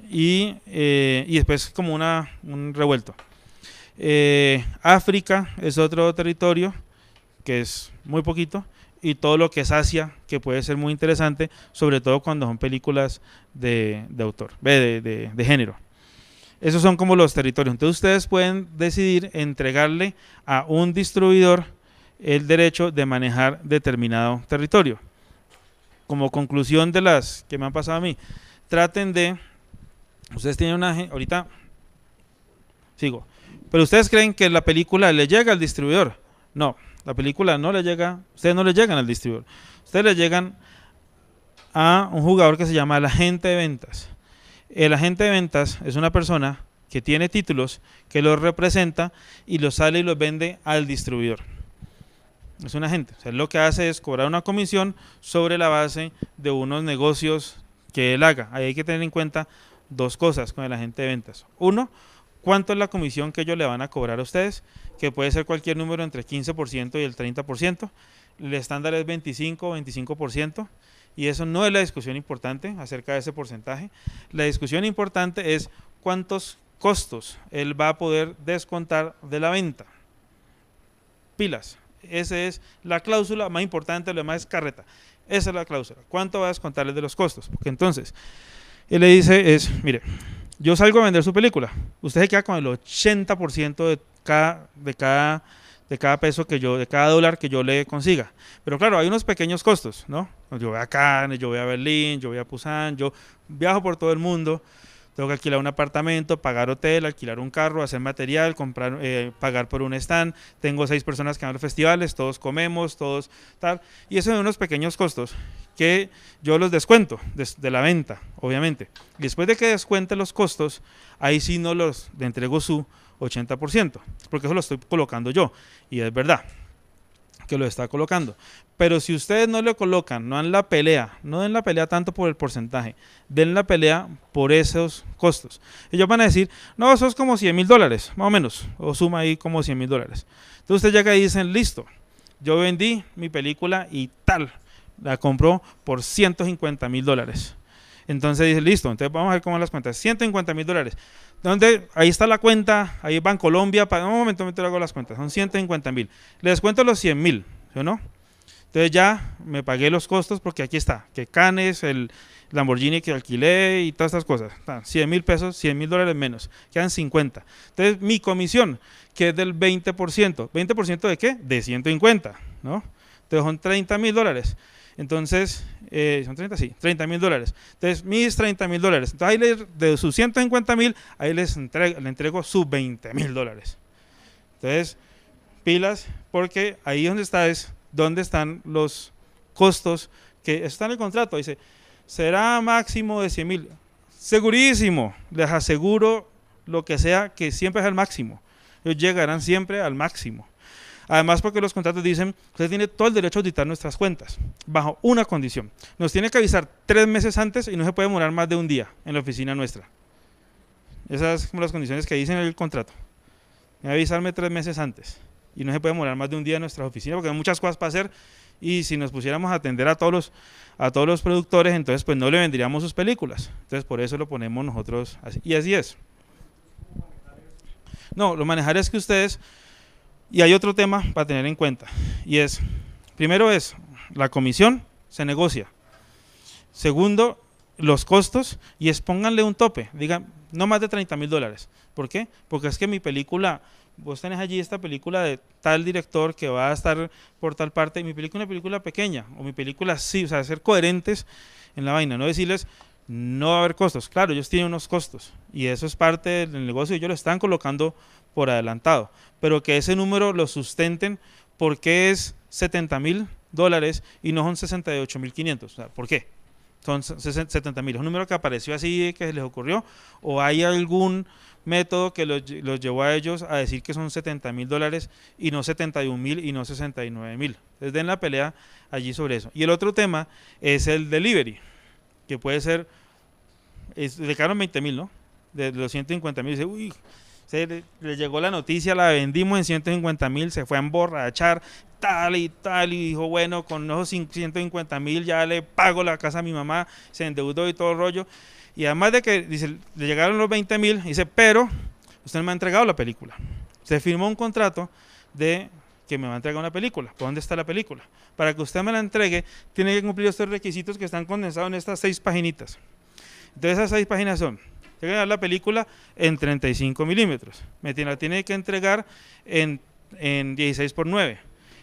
y después como un revuelto. África es otro territorio que es muy poquito, y todo lo que es Asia, que puede ser muy interesante, sobre todo cuando son películas de autor, de género. Esos son como los territorios. Entonces ustedes pueden decidir entregarle a un distribuidor el derecho de manejar determinado territorio. Como conclusión de las que me han pasado a mí, traten de, ustedes tienen ahorita, sigo, pero ustedes creen que la película le llega al distribuidor. No, la película no le llega, ustedes no le llegan al distribuidor, ustedes le llegan a un jugador que se llama el agente de ventas. El agente de ventas es una persona que tiene títulos, que los representa y los sale y los vende al distribuidor. Es un agente, o sea, lo que hace es cobrar una comisión sobre la base de unos negocios que él haga. Ahí hay que tener en cuenta 2 cosas con el agente de ventas. Uno, cuánto es la comisión que ellos le van a cobrar a ustedes, que puede ser cualquier número entre 15% y el 30%. El estándar es 25 o 25%, y eso no es la discusión importante acerca de ese porcentaje. La discusión importante es cuántos costos él va a poder descontar de la venta. Pilas, esa es la cláusula más importante, lo demás es carreta. Esa es la cláusula, cuánto va a descontarles de los costos, porque entonces él le dice mire, yo salgo a vender su película, usted se queda con el 80% de cada peso de cada dólar que yo le consiga. Pero claro, hay unos pequeños costos, ¿no? Yo voy a Cannes, yo voy a Berlín, yo voy a Pusan, yo viajo por todo el mundo, tengo que alquilar un apartamento, pagar hotel, alquilar un carro, hacer material, pagar por un stand, tengo 6 personas que van a los festivales, todos comemos, todos tal, y eso son unos pequeños costos que yo los descuento de la venta, obviamente. Y después de que descuente los costos, ahí sí no le entrego su 80%, porque eso lo estoy colocando yo, y es verdad que lo está colocando. Pero si ustedes no le colocan, no den la pelea tanto por el porcentaje, den la pelea por esos costos. Ellos van a decir, no, eso es como $100,000, más o menos, o suma ahí como $100,000. Entonces ustedes ya que dicen, listo, yo vendí mi película y tal, la compró por $150,000. Entonces dice, listo, entonces vamos a ver cómo las cuentas, $150,000. ¿Dónde? Ahí está la cuenta, ahí Bancolombia, un momento le hago las cuentas, son 150,000. Le descuento los 100,000, ¿sí o no? Entonces ya me pagué los costos porque aquí está, que Cannes, el Lamborghini que alquilé y todas estas cosas. 100,000 pesos, $100,000 menos, quedan 50. Entonces mi comisión, que es del 20%, ¿20% de qué? De 150, ¿no? Entonces son $30,000. Entonces, son 30, sí, $30,000. Entonces, mis $30,000. Entonces, ahí de sus 150,000, ahí le entrego sus $20,000. Entonces, pilas, porque ahí donde están los costos que están en el contrato. Dice, será máximo de 100,000. Segurísimo, les aseguro lo que sea, que siempre es el máximo. Ellos llegarán siempre al máximo. Además, porque los contratos dicen, usted tiene todo el derecho a auditar nuestras cuentas, bajo una condición. Nos tiene que avisar 3 meses antes y no se puede demorar más de un día en la oficina nuestra. Esas son como las condiciones que dicen en el contrato. Debe avisarme 3 meses antes y no se puede demorar más de un día en nuestras oficinas, porque hay muchas cosas para hacer, y si nos pusiéramos a atender a todos los productores, entonces pues no le vendríamos sus películas. Entonces por eso lo ponemos nosotros así. Y así es. No, lo manejar es que ustedes... Y hay otro tema para tener en cuenta, y es, primero es, la comisión se negocia. Segundo, los costos, y es pónganle un tope, digan, no más de $30,000. ¿Por qué? Porque es que mi película, vos tenés allí esta película de tal director que va a estar por tal parte, y mi película es una película pequeña, o mi película sí, o sea, ser coherentes en la vaina, no decirles, no va a haber costos. Claro, ellos tienen unos costos, y eso es parte del negocio, y ellos lo están colocando por adelantado, pero que ese número lo sustenten. Porque es $70,000 y no son 68,500, o sea, ¿por qué? Son 70,000, es un número que apareció así, que se les ocurrió, o hay algún método que los llevó a ellos a decir que son $70,000 y no 71,000 y no 69,000. Entonces den la pelea allí sobre eso. Y el otro tema es el delivery, que puede ser le quedaron 20.000, ¿no? De los 150.000, dice, uy, le llegó la noticia, la vendimos en 150.000, se fue a emborrachar, tal, y dijo, bueno, con esos 150.000 ya le pago la casa a mi mamá, se endeudó y todo el rollo. Y además de que, dice, le llegaron los 20.000, dice, pero usted no me ha entregado la película. Usted firmó un contrato de que me va a entregar una película. ¿Por dónde está la película? Para que usted me la entregue, tiene que cumplir estos requisitos que están condensados en estas 6 paginitas. Entonces, esas 6 páginas son, tiene que dar la película en 35 milímetros, me la tiene que entregar en 16:9,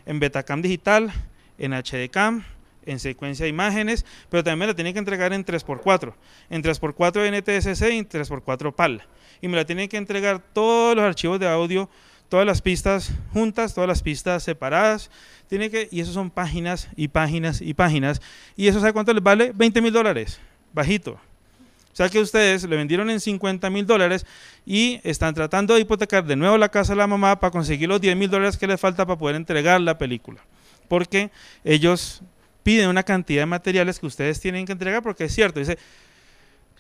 en Betacam digital, en HDCam, en secuencia de imágenes, pero también me la tiene que entregar en 3x4, en 3x4 NTSC y en 3x4 PAL. Y me la tiene que entregar todos los archivos de audio, todas las pistas juntas, todas las pistas separadas, y eso son páginas y páginas y páginas, y eso ¿sabe cuánto les vale? $20.000, bajito. O sea que ustedes le vendieron en $50.000 y están tratando de hipotecar de nuevo la casa de la mamá para conseguir los $10.000 que les falta para poder entregar la película, porque ellos piden una cantidad de materiales que ustedes tienen que entregar, porque es cierto, dice,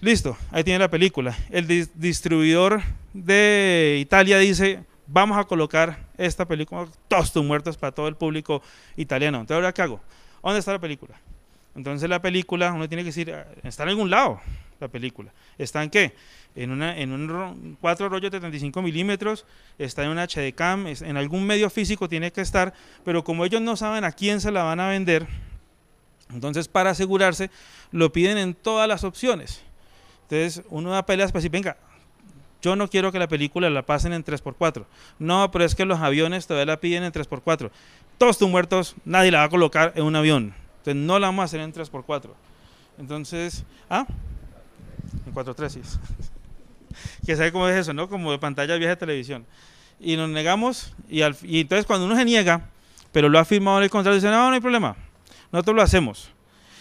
listo, ahí tiene la película, el distribuidor de Italia dice, vamos a colocar esta película, todos tus muertos para todo el público italiano. Entonces, ¿ahora qué hago? ¿Dónde está la película? Entonces la película, uno tiene que decir, está en algún lado la película. ¿Está en qué? En un 4 rollos de 35 milímetros, está en un HDCam, en algún medio físico tiene que estar, pero como ellos no saben a quién se la van a vender, entonces para asegurarse, lo piden en todas las opciones. Entonces uno da peleas para decir, venga, yo no quiero que la película la pasen en 3x4. No, pero es que los aviones todavía la piden en 3x4. Todos tus muertos, nadie la va a colocar en un avión. Entonces no la vamos a hacer en 3x4. Entonces, en 4:3 sí. Que sabe cómo es eso, ¿no? Como de pantalla vieja de televisión. Y nos negamos, y entonces cuando uno se niega, pero lo ha firmado en el contrato, dice, no hay problema, nosotros lo hacemos.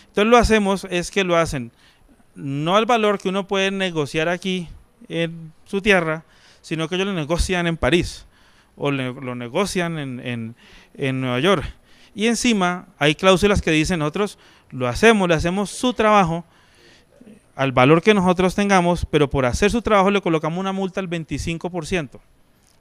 Entonces lo hacemos es que lo hacen no al valor que uno puede negociar aquí en su tierra, sino que ellos lo negocian en París o lo negocian en Nueva York, y encima hay cláusulas que dicen nosotros lo hacemos, le hacemos su trabajo al valor que nosotros tengamos, pero por hacer su trabajo le colocamos una multa al 25%, o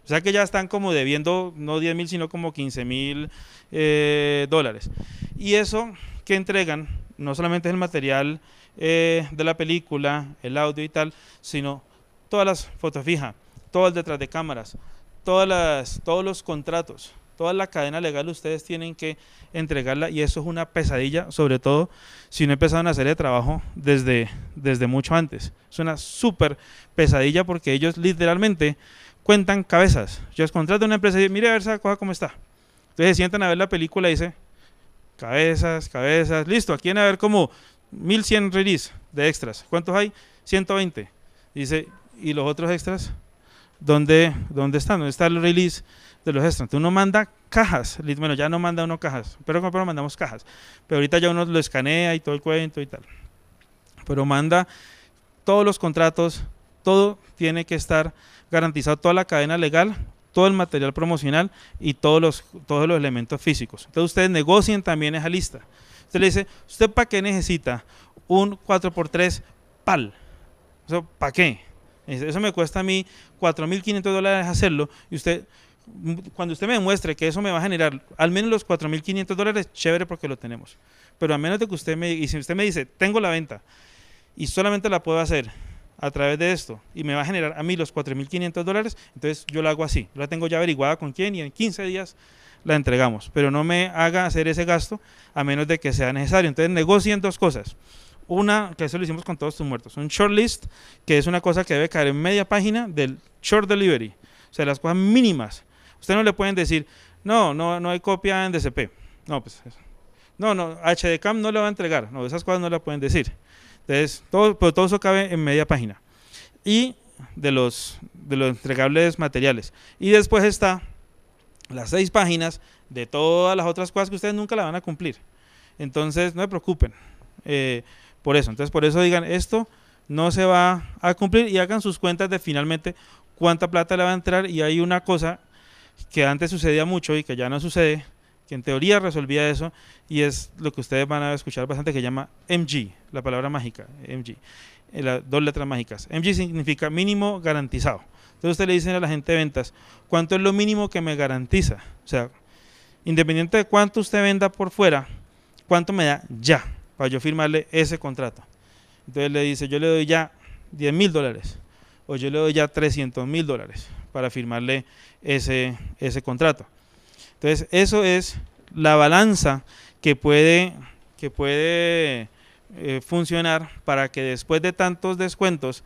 sea que ya están como debiendo no 10.000 sino como $15.000, y eso que entregan no solamente es el material de la película, el audio y tal, sino todas las fotos fijas, todo el detrás de cámaras, todos los contratos, toda la cadena legal ustedes tienen que entregarla, y eso es una pesadilla, sobre todo si no empezaron a hacer el trabajo desde mucho antes. Es una súper pesadilla porque ellos literalmente cuentan cabezas. Ellos contratan una empresa y dicen, mire a ver esa cosa cómo está. Entonces se sientan a ver la película y dicen, cabezas, listo, aquí van a ver como 1.100 release de extras. ¿Cuántos hay? 120. Dice, ¿y los otros extras? ¿Dónde están? ¿Dónde está el release de los extras? Entonces uno manda cajas, bueno, ya no manda uno cajas, pero mandamos cajas, pero ahorita ya uno lo escanea y todo el cuento y tal, pero manda todos los contratos, todo tiene que estar garantizado, toda la cadena legal, todo el material promocional y todos los elementos físicos. Entonces ustedes negocien también esa lista. Usted le dice, ¿usted para qué necesita un 4x3 PAL? ¿Eso para qué? Eso me cuesta a mí $4.500 hacerlo, y cuando usted me demuestre que eso me va a generar al menos los $4.500, chévere, porque lo tenemos. Pero a menos de que si usted me dice, tengo la venta y solamente la puedo hacer a través de esto y me va a generar a mí los $4.500, entonces yo la hago así, yo la tengo ya averiguada con quién y en 15 días la entregamos, pero no me haga hacer ese gasto a menos de que sea necesario. Entonces negocien 2 cosas. Una, que eso lo hicimos con todos tus muertos, un short list, que es una cosa que debe caer en media página del short delivery, o sea, las cosas mínimas. Usted no le pueden decir, no hay copia en DCP, no, HDCam no le va a entregar, no, esas cosas no las pueden decir. Entonces, todo eso cabe en media página. Y de los entregables materiales. Y después está las 6 páginas de todas las otras cosas que ustedes nunca la van a cumplir. Entonces, no se preocupen por eso. Entonces, por eso digan, esto no se va a cumplir, y hagan sus cuentas de finalmente cuánta plata le va a entrar. Y hay una cosa que antes sucedía mucho y que ya no sucede, que en teoría resolvía eso, y es lo que ustedes van a escuchar bastante, que llama MG, la palabra mágica, MG. dos letras mágicas. MG significa mínimo garantizado. Entonces usted le dice a la gente de ventas, ¿cuánto es lo mínimo que me garantiza? O sea, independiente de cuánto usted venda por fuera, ¿cuánto me da ya para yo firmarle ese contrato? Entonces le dice, yo le doy ya $10,000 o yo le doy ya $300,000 para firmarle ese contrato. Entonces eso es la balanza que puede funcionar para que después de tantos descuentos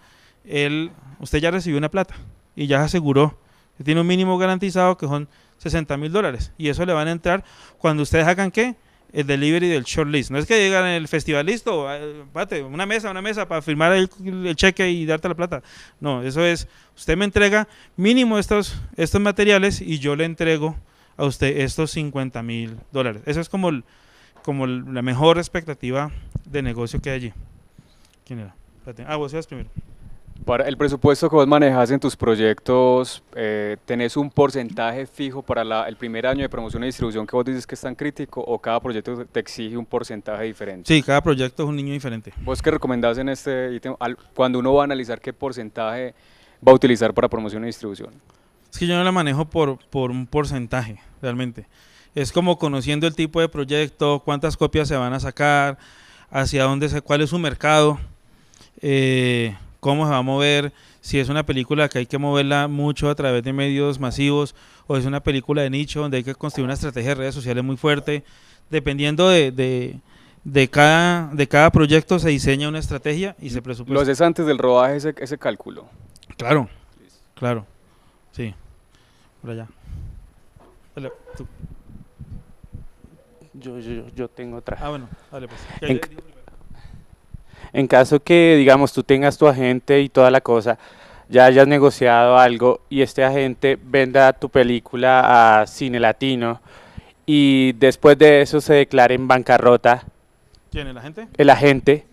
usted ya recibió una plata y ya se aseguró, tiene un mínimo garantizado que son $60,000 y eso le van a entrar cuando ustedes hagan ¿qué? El delivery del shortlist. No es que llegan en el festival, listo, pate, una mesa para firmar el cheque y darte la plata. No, eso es, usted me entrega mínimo estos materiales y yo le entrego a usted estos $50,000. Eso es como la mejor expectativa de negocio que hay allí. ¿Quién era? Espérate. Vos seas primero. Para el presupuesto que vos manejas en tus proyectos, ¿tenés un porcentaje fijo para el primer año de promoción y distribución que vos dices que es tan crítico o cada proyecto te exige un porcentaje diferente? Sí, cada proyecto es un niño diferente. ¿Vos qué recomendás en este ítem cuando uno va a analizar qué porcentaje va a utilizar para promoción y distribución? Es que yo no la manejo por un porcentaje, realmente. Es como conociendo el tipo de proyecto, cuántas copias se van a sacar, hacia dónde cuál es su mercado, cómo se va a mover, si es una película que hay que moverla mucho a través de medios masivos o es una película de nicho donde hay que construir una estrategia de redes sociales muy fuerte. Dependiendo de cada proyecto se diseña una estrategia y se presupuesta. ¿Lo haces antes del rodaje ese cálculo? Claro, claro, sí, por allá. Dale, tú. Yo tengo otra. Bueno, dale pues. En caso que, digamos, tú tengas tu agente y toda la cosa, ya hayas negociado algo y este agente venda tu película a Cine Latino y después de eso se declare en bancarrota. ¿Quién, el agente? El agente.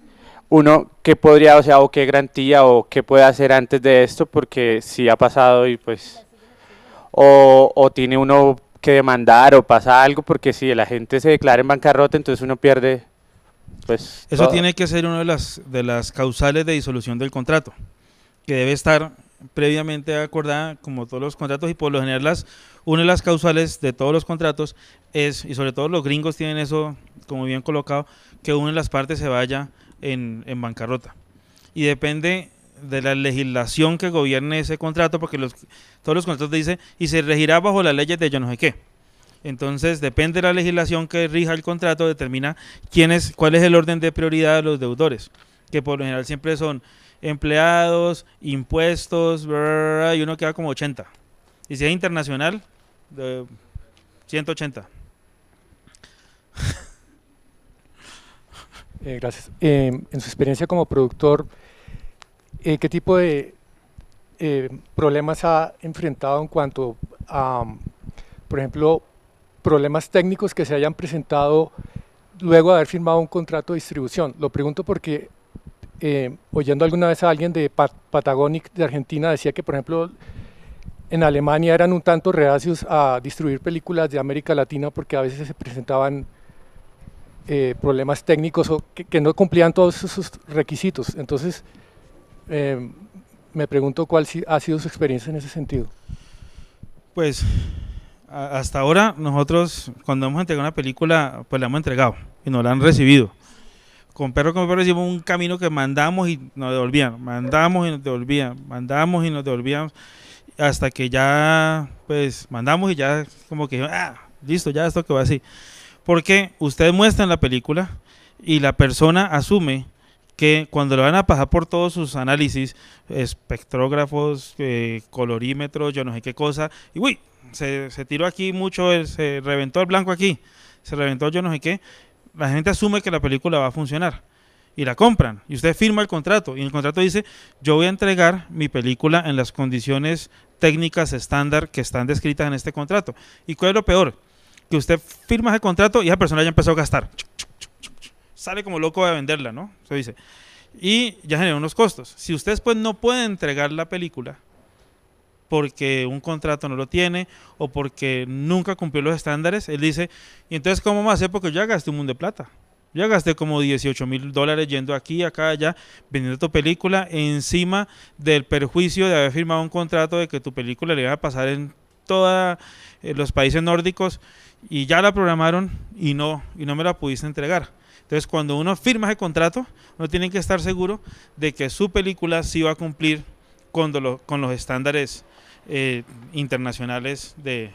Uno, ¿qué podría, o qué garantía o qué puede hacer antes de esto? Porque si ha pasado y pues, o tiene uno que demandar o pasa algo, porque si el agente se declara en bancarrota, entonces uno pierde, pues... Eso todo. Tiene que ser una de las causales de disolución del contrato, que debe estar previamente acordada como todos los contratos y por lo general una de las causales de todos los contratos es, y sobre todo los gringos tienen eso como bien colocado, que una de las partes se vaya en bancarrota. Y depende de la legislación que gobierne ese contrato, porque todos los contratos dicen y se regirá bajo las leyes de yo no sé qué. Entonces depende de la legislación que rija el contrato, determina cuál es el orden de prioridad de los deudores, que por lo general siempre son empleados, impuestos, y uno queda como 80. Y si es internacional, 180. Gracias. En su experiencia como productor, ¿qué tipo de problemas ha enfrentado en cuanto a, por ejemplo, problemas técnicos que se hayan presentado luego de haber firmado un contrato de distribución? Lo pregunto porque oyendo alguna vez a alguien de Patagonic de Argentina decía que, por ejemplo, en Alemania eran un tanto reacios a distribuir películas de América Latina porque a veces se presentaban problemas técnicos o que no cumplían todos esos requisitos. Entonces, me pregunto cuál ha sido su experiencia en ese sentido. Pues hasta ahora nosotros cuando hemos entregado una película pues la hemos entregado y nos la han recibido. Con Perro hicimos un camino que mandamos y nos devolvían, mandamos y nos devolvían, mandamos y nos devolvían, hasta que ya pues mandamos y ya como que listo, ya esto que va así. Porque ustedes muestran la película y la persona asume que cuando le van a pasar por todos sus análisis, espectrógrafos, colorímetros, yo no sé qué cosa, y uy, se tiró aquí mucho, se reventó el blanco aquí, se reventó yo no sé qué, la gente asume que la película va a funcionar y la compran y usted firma el contrato y el contrato dice yo voy a entregar mi película en las condiciones técnicas estándar que están descritas en este contrato. ¿Y cuál es lo peor? Que usted firma ese contrato y esa persona ya empezó a gastar, sale como loco a venderla, ¿no? Se dice, y ya genera unos costos. Si usted después no puede entregar la película porque un contrato no lo tiene o porque nunca cumplió los estándares, él dice, y entonces ¿cómo vamos a hacer? Porque yo ya gasté un montón de plata, Yo gasté como $18,000 yendo aquí, acá, allá, vendiendo tu película, encima del perjuicio de haber firmado un contrato de que tu película le iba a pasar en todos los países nórdicos, y ya la programaron y no me la pudiste entregar. Entonces, cuando uno firma ese contrato, uno tiene que estar seguro de que su película sí va a cumplir con los estándares internacionales de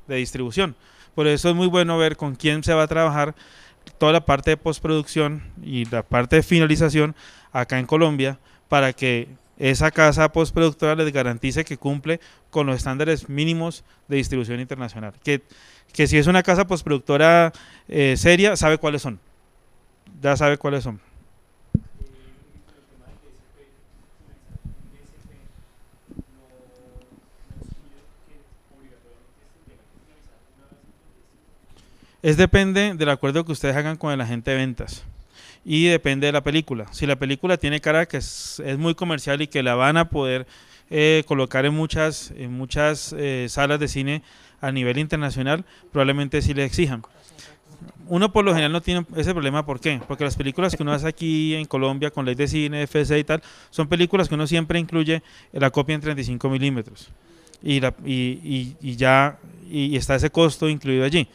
distribución. Por eso es muy bueno ver con quién se va a trabajar toda la parte de postproducción y la parte de finalización acá en Colombia, para que esa casa postproductora les garantice que cumple con los estándares mínimos de distribución internacional. Que si es una casa postproductora seria, sabe cuáles son. Ya sabe cuáles son. Depende del acuerdo que ustedes hagan con el agente de ventas y depende de la película. Si la película tiene cara que es muy comercial y que la van a poder colocar en muchas salas de cine a nivel internacional, probablemente sí le exijan. Uno por lo general no tiene ese problema. ¿Por qué? Porque las películas que uno hace aquí en Colombia con ley de cine, FCC y tal, son películas que uno siempre incluye la copia en 35 milímetros y está ese costo incluido allí,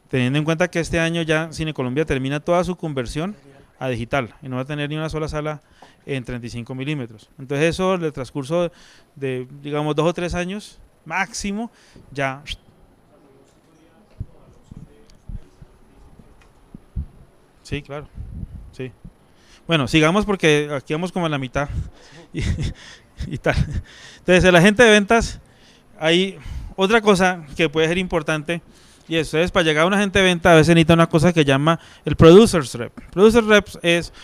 teniendo en cuenta que este año ya Cine Colombia termina toda su conversión a digital y no va a tener ni una sola sala en 35 milímetros. Entonces eso, en el transcurso de, digamos, 2 o 3 años máximo, ya... Sí, claro, sí. Bueno, sigamos porque aquí vamos como a la mitad y tal. Entonces, el agente de ventas, hay otra cosa que puede ser importante, y eso es, para llegar a un agente de venta a veces necesita una cosa que llama el Producer's Rep. Producer's Rep es,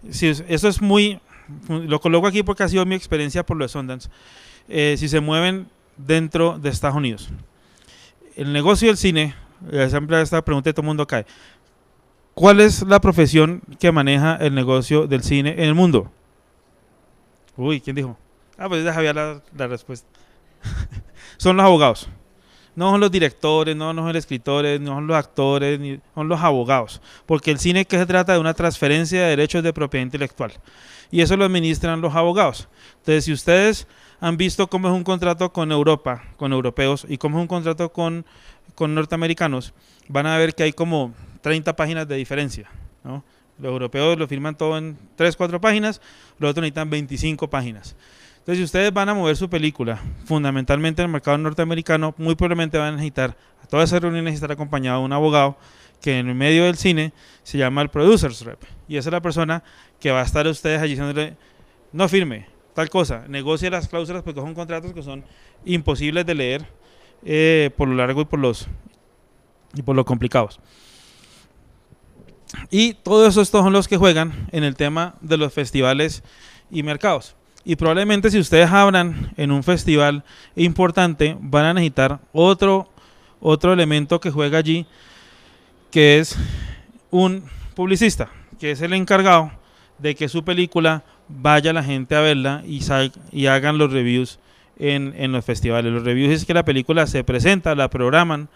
eso es muy, lo coloco aquí porque ha sido mi experiencia por lo de Sundance, si se mueven dentro de Estados Unidos. El negocio del cine, siempre esta pregunta de todo el mundo cae, ¿cuál es la profesión que maneja el negocio del cine en el mundo? Uy, ¿quién dijo? Pues ya sabía la respuesta. Son los abogados. No son los directores, no son los escritores, no son los actores, son los abogados. Porque el cine, que se trata de una transferencia de derechos de propiedad intelectual. Y eso lo administran los abogados. Entonces, si ustedes han visto cómo es un contrato con Europa, con europeos, y cómo es un contrato con norteamericanos, van a ver que hay como 30 páginas de diferencia, ¿no? Los europeos lo firman todo en 3, 4 páginas, los otros necesitan 25 páginas. Entonces, si ustedes van a mover su película fundamentalmente en el mercado norteamericano, muy probablemente van a necesitar, a todas esas reuniones, estar acompañado de un abogado que en el medio del cine se llama el Producer's Rep, y esa es la persona que va a estar a ustedes allí diciéndole, no firme tal cosa, negocie las cláusulas, porque son contratos que son imposibles de leer por lo largo y por lo complicados. Y todos estos son los que juegan en el tema de los festivales y mercados. Y probablemente si ustedes abran en un festival importante, van a necesitar otro elemento que juega allí, que es un publicista, que es el encargado de que su película vaya la gente a verla y hagan los reviews en los festivales. Los reviews es que la película se presenta, la programan,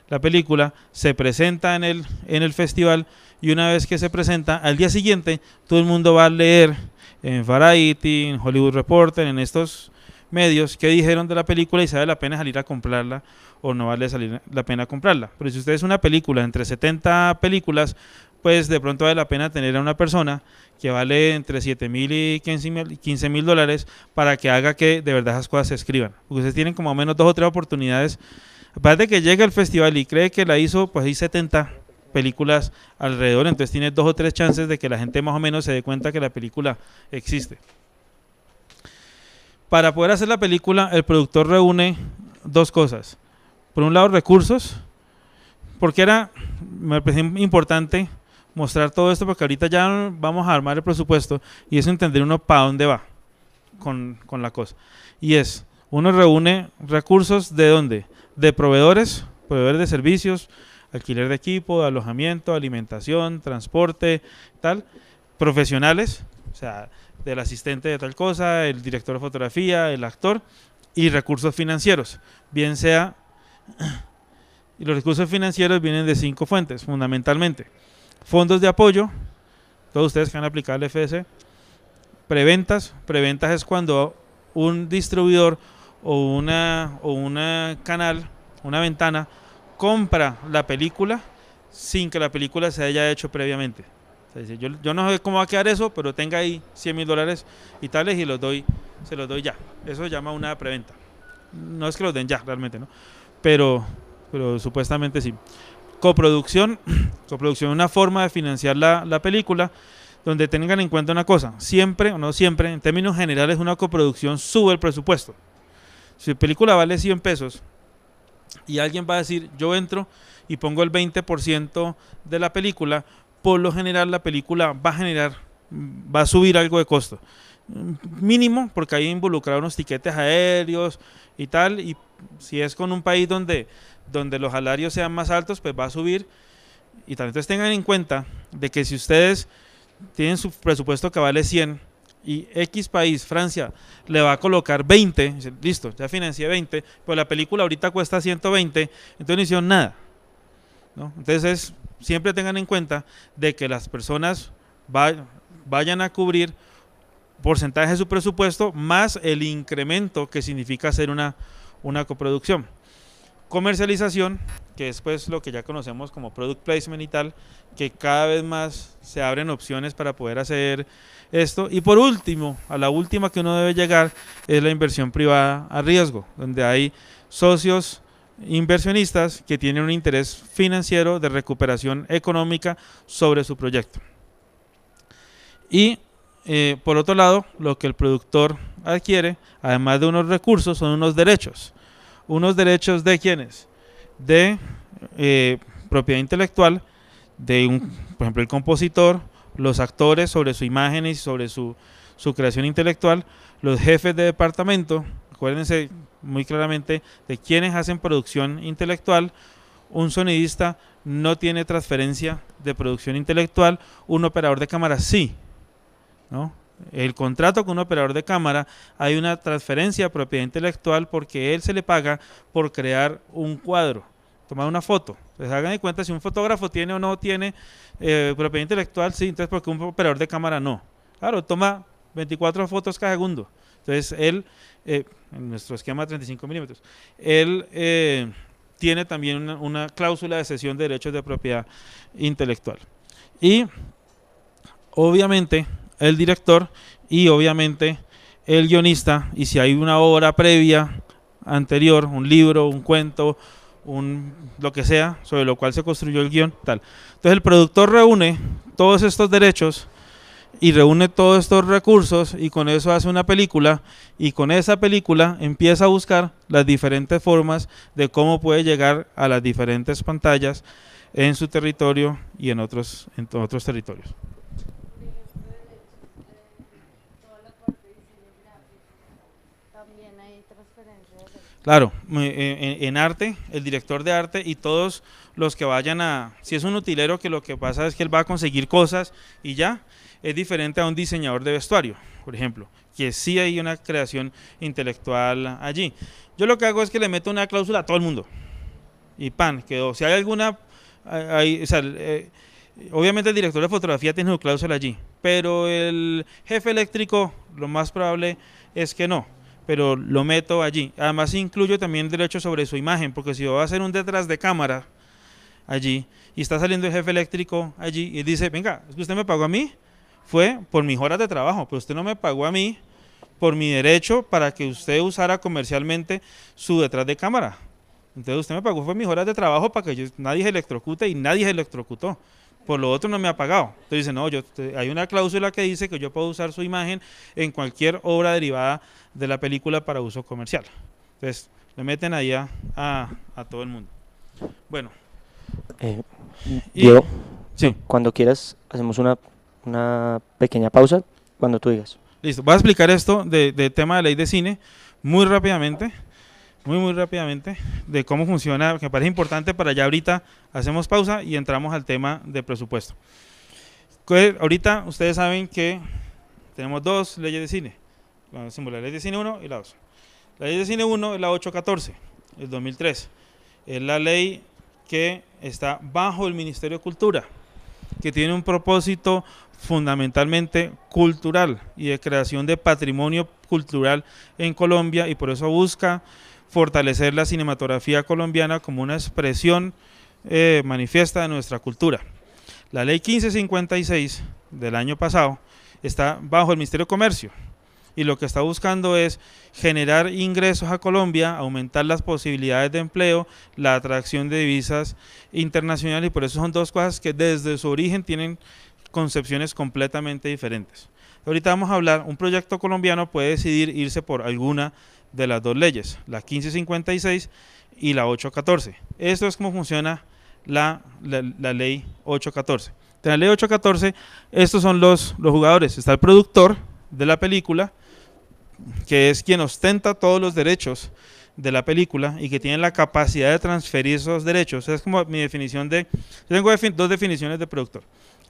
la película se presenta en el festival, y una vez que se presenta, al día siguiente todo el mundo va a leer en Variety, en Hollywood Reporter, en estos medios qué dijeron de la película y si vale la pena salir a comprarla o no vale salir la pena comprarla. Pero si usted es una película entre 70 películas, pues de pronto vale la pena tener a una persona que vale entre $7,000 y $15,000 para que haga que de verdad esas cosas se escriban. Porque ustedes tienen como menos 2 o 3 oportunidades. Aparte de que llegue al festival y cree que la hizo, pues hay 70 películas alrededor, entonces tiene 2 o 3 chances de que la gente más o menos se dé cuenta que la película existe. Para poder hacer la película, el productor reúne 2 cosas. Por un lado, recursos, porque me pareció importante mostrar todo esto, porque ahorita ya vamos a armar el presupuesto y es entender uno para dónde va con la cosa. Y uno reúne recursos ¿de dónde? De proveedores de servicios, alquiler de equipo, de alojamiento, alimentación, transporte, tal, profesionales, o sea, del asistente de tal cosa, el director de fotografía, el actor, y recursos financieros, bien sea, y los recursos financieros vienen de 5 fuentes, fundamentalmente. fondos de apoyo, todos ustedes que han aplicado el FS, preventas es cuando un distribuidor o una canal, una ventana, compra la película sin que la película se haya hecho previamente. O sea, yo no sé cómo va a quedar eso, pero tenga ahí $100.000 y tales y se los doy ya. Eso se llama una preventa. No es que los den ya, realmente, ¿no? Pero supuestamente sí. Coproducción es una forma de financiar la película, donde tengan en cuenta una cosa, siempre o no siempre, en términos generales, una coproducción sube el presupuesto. Si la película vale 100 pesos y alguien va a decir, yo entro y pongo el 20% de la película, por lo general la película va a subir algo de costo. Mínimo, porque hay involucrados unos tiquetes aéreos y tal, y si es con un país donde los salarios sean más altos, pues va a subir y tal. Entonces tengan en cuenta de que si ustedes tienen su presupuesto que vale 100 y X país, Francia, le va a colocar 20, listo, ya financié 20, pues la película ahorita cuesta 120, entonces no hicieron nada, ¿no? Entonces siempre tengan en cuenta de que las personas vayan a cubrir porcentaje de su presupuesto más el incremento que significa hacer una coproducción. Comercialización, que es pues lo que ya conocemos como product placement y tal, que cada vez más se abren opciones para poder hacer esto. Y por último, a la última que uno debe llegar es la inversión privada a riesgo, donde hay socios inversionistas que tienen un interés financiero de recuperación económica sobre su proyecto. Y por otro lado, lo que el productor adquiere, además de unos recursos, son unos derechos. ¿Unos derechos de quiénes? De propiedad intelectual, por ejemplo, el compositor, los actores sobre su imagen y sobre su creación intelectual, los jefes de departamento, acuérdense muy claramente de quienes hacen producción intelectual. Un sonidista no tiene transferencia de producción intelectual, un operador de cámara sí, ¿no? El contrato con un operador de cámara hay una transferencia de propiedad intelectual porque él se le paga por crear un cuadro, tomar una foto. Les hagan de cuenta si un fotógrafo tiene o no tiene propiedad intelectual, sí, entonces porque un operador de cámara no. Claro, toma 24 fotos cada segundo. Entonces él, en nuestro esquema 35 milímetros, él tiene también una cláusula de cesión de derechos de propiedad intelectual. Y obviamente el director y obviamente el guionista, y si hay una obra previa, anterior, un libro, un cuento, lo que sea, sobre lo cual se construyó el guión, tal. Entonces el productor reúne todos estos derechos y reúne todos estos recursos y con eso hace una película, y con esa película empieza a buscar las diferentes formas de cómo puede llegar a las diferentes pantallas en su territorio y en otros territorios. Claro, en arte, el director de arte y todos los que vayan si es un utilero que lo que pasa es que él va a conseguir cosas y ya, es diferente a un diseñador de vestuario, por ejemplo, que sí hay una creación intelectual allí. Yo lo que hago es que le meto una cláusula a todo el mundo y pan, quedó. Si hay alguna, obviamente el director de fotografía tiene su cláusula allí, pero el jefe eléctrico lo más probable es que no, pero lo meto allí. Además incluyo también derechos sobre su imagen, porque si yo voy a hacer un detrás de cámara allí y está saliendo el jefe eléctrico allí y dice, venga, es que usted me pagó a mí, fue por mis horas de trabajo, pero usted no me pagó a mí por mi derecho para que usted usara comercialmente su detrás de cámara. Entonces usted me pagó por mis horas de trabajo para que nadie se electrocute, y nadie se electrocutó. Por lo otro no me ha pagado. Entonces dice, no, hay una cláusula que dice que yo puedo usar su imagen en cualquier obra derivada de la película para uso comercial. Entonces le meten ahí a todo el mundo. Bueno. Diego, sí. Cuando quieras hacemos una pequeña pausa, cuando tú digas. Listo, voy a explicar esto de tema de ley de cine muy rápidamente. Muy rápidamente, de cómo funciona, que me parece importante. Para ya ahorita hacemos pausa y entramos al tema de presupuesto. Ahorita ustedes saben que tenemos dos leyes de cine, la ley de cine 1 y la 2. La ley de cine 1 es la 814, el 2003. Es la ley que está bajo el Ministerio de Cultura, que tiene un propósito fundamentalmente cultural y de creación de patrimonio cultural en Colombia, y por eso busca fortalecer la cinematografía colombiana como una expresión manifiesta de nuestra cultura. La ley 1556 del año pasado está bajo el Ministerio de Comercio, y lo que está buscando es generar ingresos a Colombia, aumentar las posibilidades de empleo, la atracción de divisas internacionales, y por eso son dos cosas que desde su origen tienen concepciones completamente diferentes. Ahorita vamos a hablar, un proyecto colombiano puede decidir irse por alguna de las dos leyes, la 1556 y la 814. Esto es cómo funciona la ley 814. En la ley 814, estos son los jugadores. Está el productor de la película, que es quien ostenta todos los derechos de la película y que tiene la capacidad de transferir esos derechos. Es como mi definición de... Yo tengo dos definiciones de productor.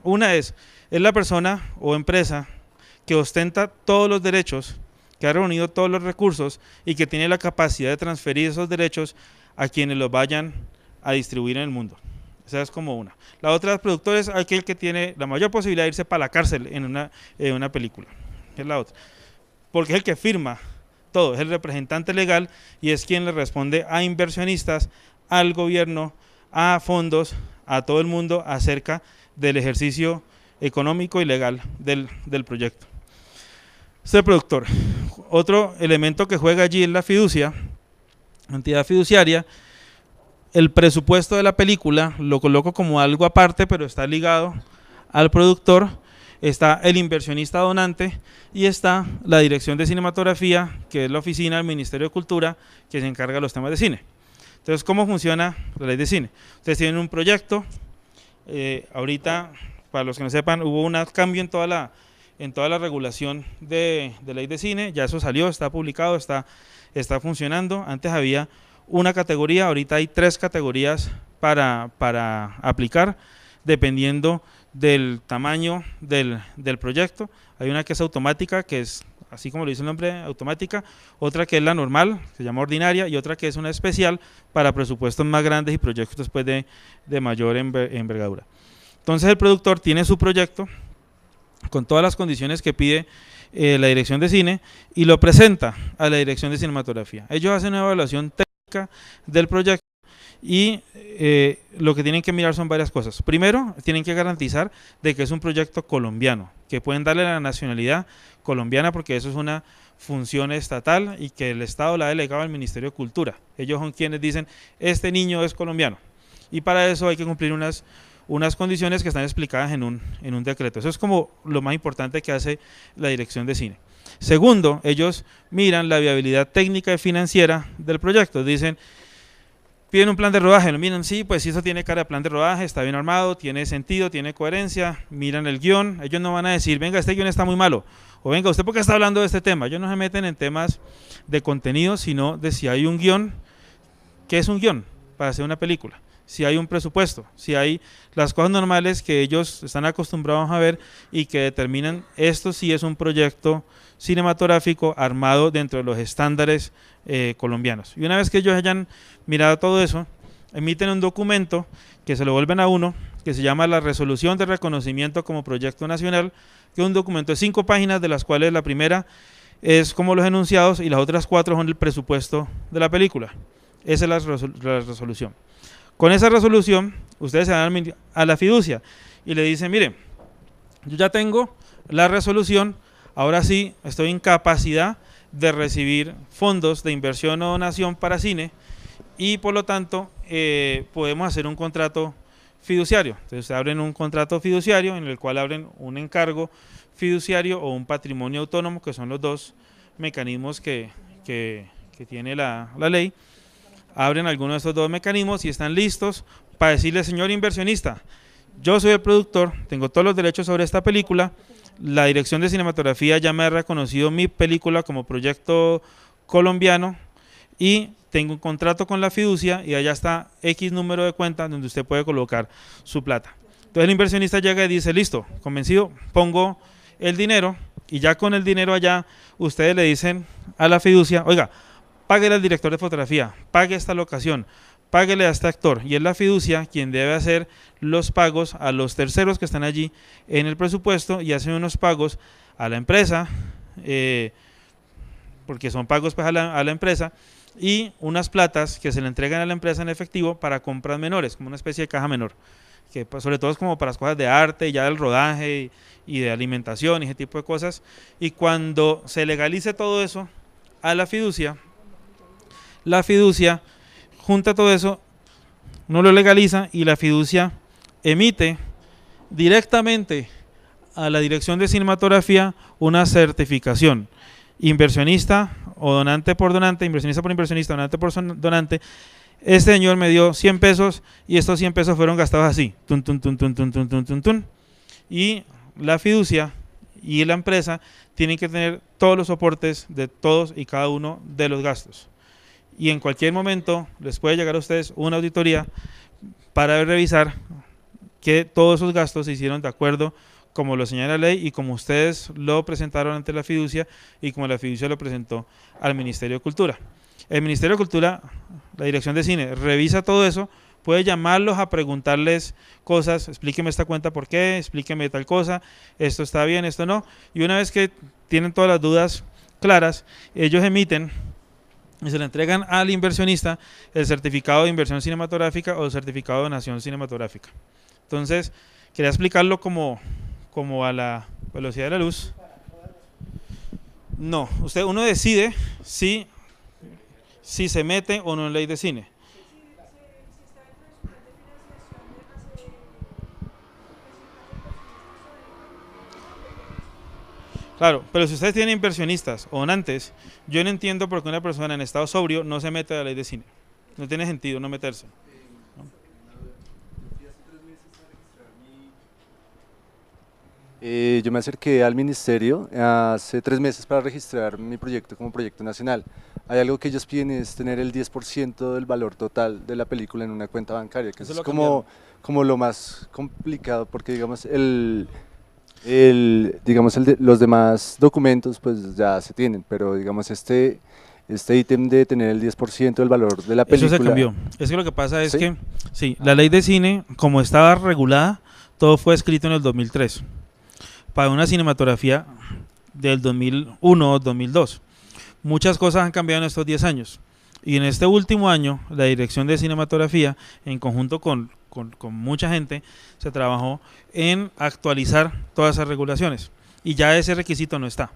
Una es la persona o empresa que ostenta todos los derechos, que ha reunido todos los recursos y que tiene la capacidad de transferir esos derechos a quienes los vayan a distribuir en el mundo. Esa es como una. La otra de productor es aquel que tiene la mayor posibilidad de irse para la cárcel en una película. Es la otra. Porque es el que firma todo, es el representante legal y es quien le responde a inversionistas, al gobierno, a fondos, a todo el mundo acerca del ejercicio económico y legal del proyecto. Este es el productor. Otro elemento que juega allí es la fiducia, entidad fiduciaria. El presupuesto de la película lo coloco como algo aparte, pero está ligado al productor. Está el inversionista donante y está la dirección de cinematografía, que es la oficina del Ministerio de Cultura que se encarga de los temas de cine. Entonces, ¿cómo funciona la ley de cine? Ustedes tienen un proyecto, ahorita, para los que no sepan, hubo un cambio en toda la regulación de ley de cine, ya eso salió, está publicado, está funcionando. Antes había una categoría, ahorita hay 3 categorías para aplicar, dependiendo del tamaño del proyecto. Hay una que es automática, que es así como lo dice el nombre, automática, otra que es la normal, se llama ordinaria, y otra que es una especial para presupuestos más grandes y proyectos pues, de mayor envergadura. Entonces el productor tiene su proyecto con todas las condiciones que pide la dirección de cine y lo presenta a la dirección de cinematografía. Ellos hacen una evaluación técnica del proyecto y lo que tienen que mirar son varias cosas. Primero, tienen que garantizar de que es un proyecto colombiano, que pueden darle la nacionalidad colombiana porque eso es una función estatal y que el Estado la ha delegado al Ministerio de Cultura. Ellos son quienes dicen, este niño es colombiano. Y para eso hay que cumplir unas condiciones que están explicadas en un decreto. Eso es como lo más importante que hace la dirección de cine. Segundo, ellos miran la viabilidad técnica y financiera del proyecto. Dicen, piden un plan de rodaje, lo miran, sí, pues si eso tiene cara de plan de rodaje, está bien armado, tiene sentido, tiene coherencia, miran el guión. Ellos no van a decir, venga, este guión está muy malo, o venga, ¿usted por qué está hablando de este tema? Ellos no se meten en temas de contenido, sino de si hay un guión. ¿Qué es un guión para hacer una película? Si hay un presupuesto, si hay las cosas normales que ellos están acostumbrados a ver y que determinan esto sí es un proyecto cinematográfico armado dentro de los estándares colombianos. Y una vez que ellos hayan mirado todo eso, emiten un documento que se lo vuelven a uno, que se llama la Resolución de Reconocimiento como Proyecto Nacional, que es un documento de 5 páginas, de las cuales la primera es como los enunciados y las otras 4 son el presupuesto de la película. Esa es la resolución. Con esa resolución, ustedes se van a la fiducia y le dicen, mire, yo ya tengo la resolución, ahora sí estoy en capacidad de recibir fondos de inversión o donación para cine y por lo tanto podemos hacer un contrato fiduciario. Entonces abren un contrato fiduciario en el cual abren un encargo fiduciario o un patrimonio autónomo, que son los dos mecanismos que tiene la ley. Abren alguno de estos dos mecanismos y están listos para decirle, señor inversionista, yo soy el productor, tengo todos los derechos sobre esta película, la dirección de cinematografía ya me ha reconocido mi película como proyecto colombiano y tengo un contrato con la fiducia y allá está X número de cuenta donde usted puede colocar su plata. Entonces el inversionista llega y dice, listo, convencido, pongo el dinero y ya con el dinero allá ustedes le dicen a la fiducia, oiga, pague al director de fotografía, pague esta locación, páguele a este actor, y es la fiducia quien debe hacer los pagos a los terceros que están allí en el presupuesto y hacen unos pagos a la empresa, porque son pagos pues, a la empresa, y unas platas que se le entregan a la empresa en efectivo para compras menores, como una especie de caja menor, que pues, sobre todo es como para las cosas de arte, ya del rodaje y de alimentación y ese tipo de cosas. Y cuando se legalice todo eso a la fiducia junta todo eso, no lo legaliza y la fiducia emite directamente a la Dirección de Cinematografía una certificación. Inversionista o donante por donante, inversionista por inversionista, donante por donante. Este señor me dio 100 pesos y estos 100 pesos fueron gastados así. Tun, tun, tun, tun, tun, tun, tun, tun, tun. Y la fiducia y la empresa tienen que tener todos los soportes de todos y cada uno de los gastos. Y en cualquier momento les puede llegar a ustedes una auditoría para revisar que todos esos gastos se hicieron de acuerdo como lo señala la ley y como ustedes lo presentaron ante la fiducia y como la fiducia lo presentó al Ministerio de Cultura. El Ministerio de Cultura, la Dirección de Cine, revisa todo eso, puede llamarlos a preguntarles cosas, explíqueme esta cuenta por qué, explíqueme tal cosa, esto está bien, esto no, y una vez que tienen todas las dudas claras, ellos emiten y se le entregan al inversionista el certificado de inversión cinematográfica o el certificado de donación cinematográfica. Entonces, quería explicarlo como a la velocidad de la luz. No, uno decide si se mete o no en ley de cine. Claro, pero si ustedes tienen inversionistas o donantes, yo no entiendo por qué una persona en estado sobrio no se mete a la ley de cine. No tiene sentido no meterse. Yo me acerqué al ministerio hace 3 meses para registrar mi proyecto como proyecto nacional. Hay algo que ellos piden, es tener el 10% del valor total de la película en una cuenta bancaria, que eso es como lo más complicado, porque digamos los demás documentos pues ya se tienen, pero digamos este ítem de tener el 10% del valor de la película. Eso se cambió. Es que lo que pasa es ¿Sí? que, sí, la ley de cine, como estaba regulada, todo fue escrito en el 2003. Para una cinematografía del 2001 o 2002. Muchas cosas han cambiado en estos 10 años. Y en este último año, la Dirección de Cinematografía, en conjunto con mucha gente, se trabajó en actualizar todas esas regulaciones. Y ya ese requisito no está.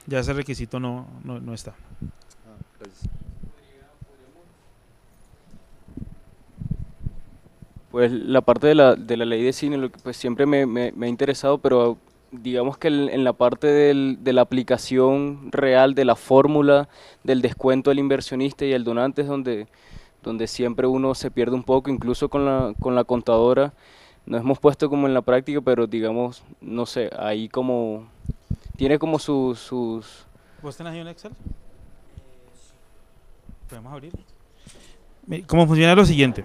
Ya ese requisito no está. Pues la parte de la ley de cine lo que, pues, siempre me ha interesado, pero digamos que en la parte de la aplicación real de la fórmula del descuento del inversionista y el donante es donde siempre uno se pierde un poco, incluso con la contadora. Nos hemos puesto como en la práctica, pero digamos, no sé, ahí como tiene como sus... ¿Vos tenés ahí un Excel? ¿Podemos abrir? ¿Cómo funciona lo siguiente?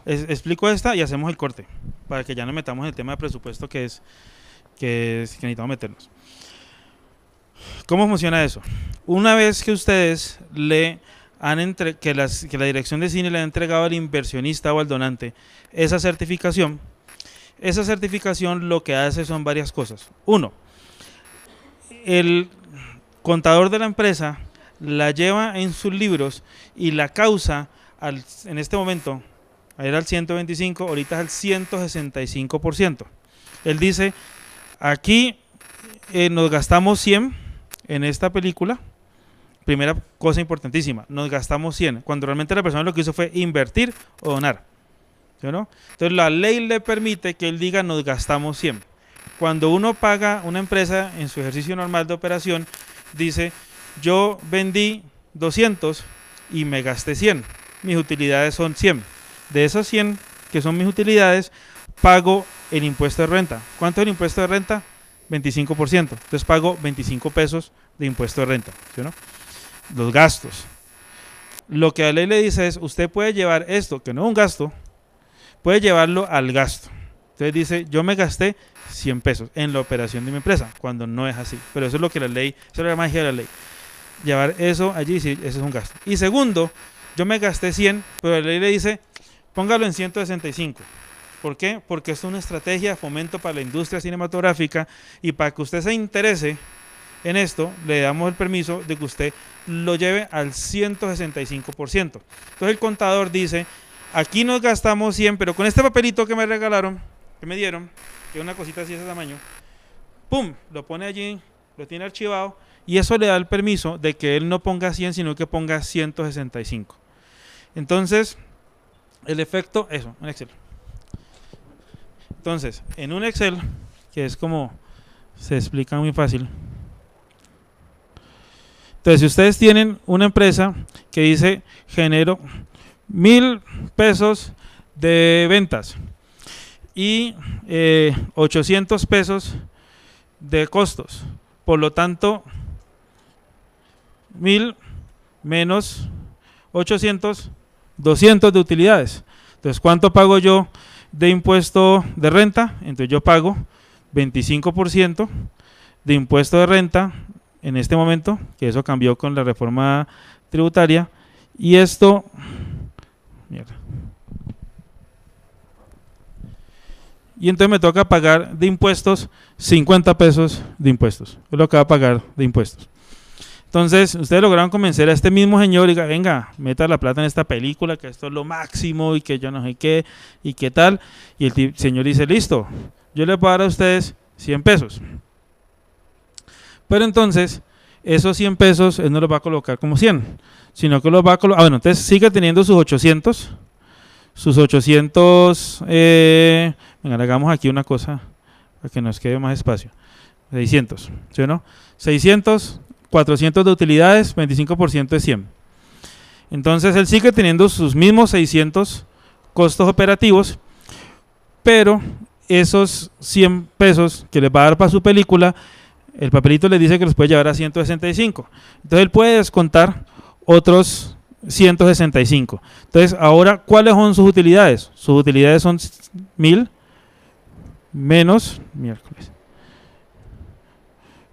Explico esta y hacemos el corte, para que ya nos metamos en el tema de presupuesto que necesitamos meternos. ¿Cómo funciona eso? Una vez que ustedes que la Dirección de Cine le ha entregado al inversionista o al donante esa certificación lo que hace son varias cosas. Uno, el contador de la empresa la lleva en sus libros y la causa en este momento era al 125, ahorita es al 165%. Él dice, aquí nos gastamos 100 en esta película. Primera cosa importantísima, nos gastamos 100, cuando realmente la persona lo que hizo fue invertir o donar. ¿Sí o no? Entonces la ley le permite que él diga nos gastamos 100. Cuando uno paga una empresa en su ejercicio normal de operación, dice yo vendí 200 y me gasté 100, mis utilidades son 100. De esos 100 que son mis utilidades, pago el impuesto de renta. ¿Cuánto es el impuesto de renta? 25%. Entonces pago 25 pesos de impuesto de renta. ¿Sí o no? Los gastos. Lo que la ley le dice es, usted puede llevar esto, que no es un gasto, puede llevarlo al gasto. Entonces dice, yo me gasté 100 pesos en la operación de mi empresa, cuando no es así. Pero eso es lo que la ley, eso es la magia de la ley. Llevar eso allí, sí, eso es un gasto. Y segundo, yo me gasté 100, pero la ley le dice, póngalo en 165. ¿Por qué? Porque es una estrategia de fomento para la industria cinematográfica y para que usted se interese en esto, le damos el permiso de que usted lo lleve al 165%. Entonces el contador dice, aquí nos gastamos 100, pero con este papelito que me regalaron, que me dieron, que es una cosita así de ese tamaño, ¡pum!, lo pone allí, lo tiene archivado, y eso le da el permiso de que él no ponga 100, sino que ponga 165. Entonces, el efecto, eso, en Excel. Entonces, en un Excel, que es como se explica muy fácil. Entonces, si ustedes tienen una empresa que dice, genero 1,000 pesos de ventas y 800 pesos de costos, por lo tanto, 1,000 menos 800, 200 de utilidades. Entonces, ¿cuánto pago yo de impuesto de renta? Entonces yo pago 25% de impuesto de renta en este momento, que eso cambió con la reforma tributaria, y esto, mierda, y entonces me toca pagar de impuestos 50 pesos de impuestos, es lo que va a pagar de impuestos. Entonces, ustedes lograron convencer a este mismo señor y diga, venga, meta la plata en esta película, que esto es lo máximo y que yo no sé qué y qué tal. Y el señor dice, listo, yo les voy a dar a ustedes 100 pesos. Pero entonces, esos 100 pesos él no los va a colocar como 100, sino que los va a colocar, bueno, entonces sigue teniendo sus 800, venga, hagamos aquí una cosa para que nos quede más espacio, 600, ¿sí o no? 600, 400 de utilidades, 25% de 100. Entonces él sigue teniendo sus mismos 600 costos operativos, pero esos 100 pesos que les va a dar para su película, el papelito les dice que los puede llevar a 165. Entonces él puede descontar otros 165. Entonces ahora, ¿cuáles son sus utilidades? Sus utilidades son 1,000 menos miércoles.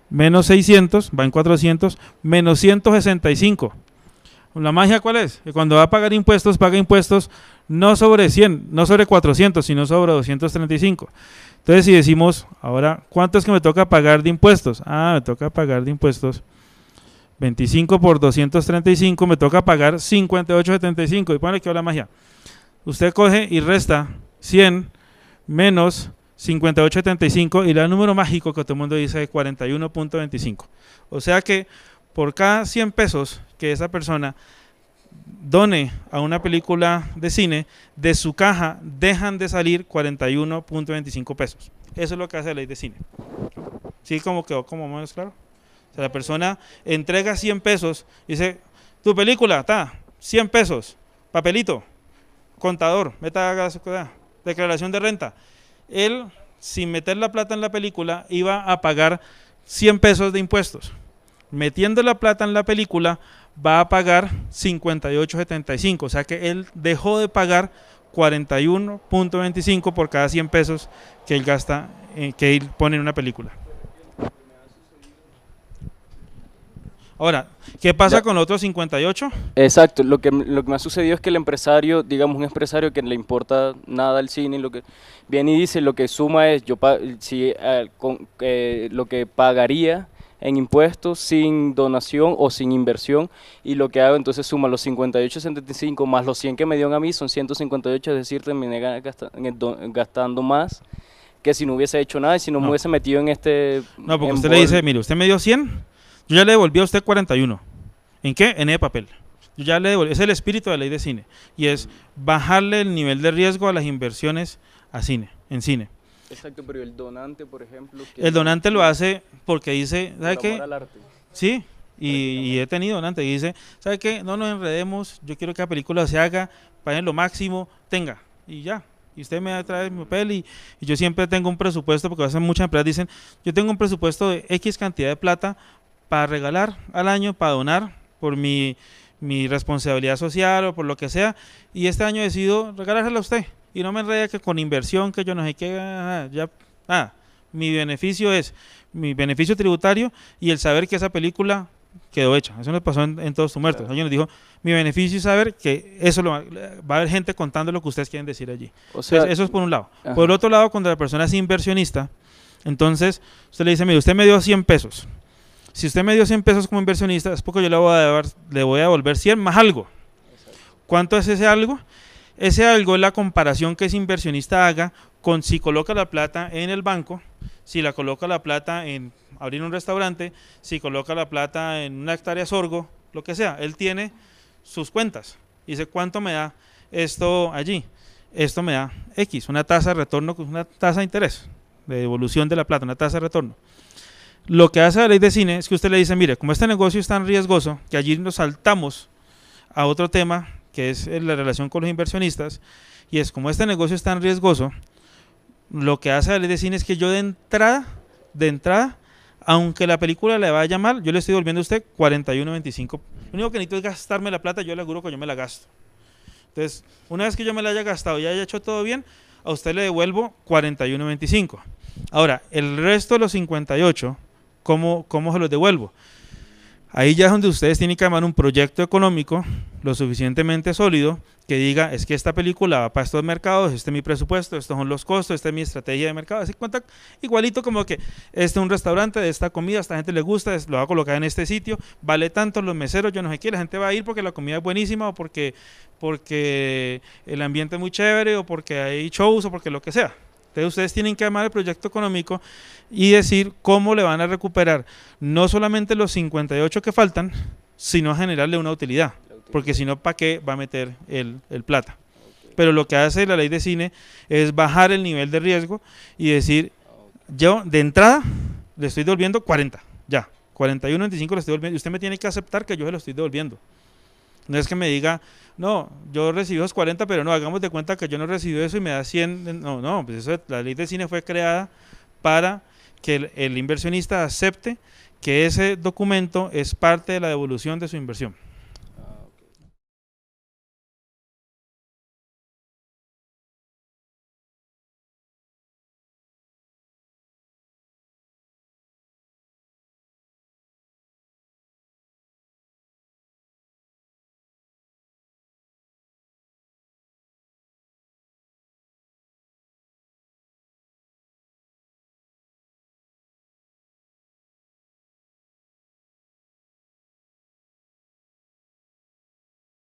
Menos 600, va en 400, menos 165. ¿La magia cuál es? Que cuando va a pagar impuestos, paga impuestos no sobre 100, no sobre 400, sino sobre 235. Entonces, si decimos, ahora, ¿cuánto es que me toca pagar de impuestos? Ah, me toca pagar de impuestos 25 por 235, me toca pagar 58,75. Y ponle que va la magia. Usted coge y resta 100 menos 58,75 y le da el número mágico que todo el mundo dice 41,25. O sea que por cada 100 pesos que esa persona done a una película de cine, de su caja dejan de salir 41,25 pesos. Eso es lo que hace la ley de cine. ¿Sí? ¿Cómo quedó? ¿Cómo más claro? O sea, la persona entrega 100 pesos y dice, tu película, está, 100 pesos, papelito, contador, declaración de renta. Él, sin meter la plata en la película, iba a pagar 100 pesos de impuestos. Metiendo la plata en la película, va a pagar 58,75. O sea que él dejó de pagar 41,25 por cada 100 pesos que él gasta, que él pone en una película. Ahora, ¿qué pasa con los otros 58? Exacto, lo que me ha sucedido es que el empresario, digamos un empresario que le importa nada al cine, lo que viene y dice, lo que suma es lo que pagaría en impuestos sin donación o sin inversión, y lo que hago entonces suma los 58,75 más los 100 que me dieron a mí, son 158, es decir, terminé gastando más que si no hubiese hecho nada y si no me hubiese metido en este... No, porque usted le dice, mire, usted me dio 100, yo ya le devolví a usted 41. ¿En qué? En el papel. Yo ya le devolví. Es el espíritu de la ley de cine. Y es bajarle el nivel de riesgo a las inversiones en cine. Exacto, pero el donante, por ejemplo... El donante lo hace porque dice, ¿sabe qué? Al arte. Sí, y he tenido donantes y dice, ¿sabe qué? No nos enredemos, yo quiero que la película se haga, paguen lo máximo, tenga, y ya. Y usted me trae mi papel y yo siempre tengo un presupuesto, porque a veces muchas empresas dicen, yo tengo un presupuesto de X cantidad de plata para regalar al año, para donar por mi responsabilidad social o por lo que sea, y este año decido regalársela a usted. Y no me enrede que con inversión, que yo no sé qué, mi beneficio es mi beneficio tributario y el saber que esa película quedó hecha. Eso nos pasó en Todos tus muertos. Alguien nos dijo, mi beneficio es saber que eso va a haber gente contando lo que ustedes quieren decir allí. O sea, entonces, eso es por un lado. ajá. Por el otro lado, cuando la persona es inversionista, entonces usted le dice, mire, usted me dio 100 pesos. Si usted me dio 100 pesos como inversionista, es porque yo le voy a devolver 100 más algo. ¿Cuánto es ese algo? Ese algo es la comparación que ese inversionista haga con si coloca la plata en el banco, si la coloca la plata en abrir un restaurante, si coloca la plata en una hectárea de sorgo, lo que sea. Él tiene sus cuentas. Dice, ¿cuánto me da esto allí? Esto me da X, una tasa de retorno, una tasa de interés, de devolución de la plata, una tasa de retorno. Lo que hace la ley de cine es que usted le dice, mire, como este negocio es tan riesgoso, que allí nos saltamos a otro tema, que es la relación con los inversionistas, y es como este negocio es tan riesgoso, lo que hace la ley de cine es que yo de entrada, aunque la película le vaya mal, yo le estoy devolviendo a usted 41.25. Lo único que necesito es gastarme la plata, yo le aseguro que yo me la gasto. Entonces, una vez que yo me la haya gastado y haya hecho todo bien, a usted le devuelvo 41.25. Ahora, el resto de los 58, ¿cómo se los devuelvo? Ahí ya es donde ustedes tienen que armar un proyecto económico lo suficientemente sólido que diga, es que esta película va para estos mercados, este es mi presupuesto, estos son los costos, esta es mi estrategia de mercado. Así cuenta igualito como que este es un restaurante de esta comida, a esta gente le gusta, lo va a colocar en este sitio, vale tanto, los meseros, yo no sé qué, la gente va a ir porque la comida es buenísima o porque el ambiente es muy chévere o porque hay shows o porque lo que sea. Entonces ustedes tienen que armar el proyecto económico y decir cómo le van a recuperar no solamente los 58 que faltan, sino generarle una utilidad, porque si no, ¿para qué va a meter el plata? Pero lo que hace la ley de cine es bajar el nivel de riesgo y decir, yo de entrada le estoy devolviendo 40, ya, 41.25 le estoy devolviendo, y usted me tiene que aceptar que yo se lo estoy devolviendo. No es que me diga, no, yo recibí los 40, pero no, hagamos de cuenta que yo no recibí eso y me da 100. No, pues eso, la ley de cine fue creada para que el inversionista acepte que ese documento es parte de la devolución de su inversión.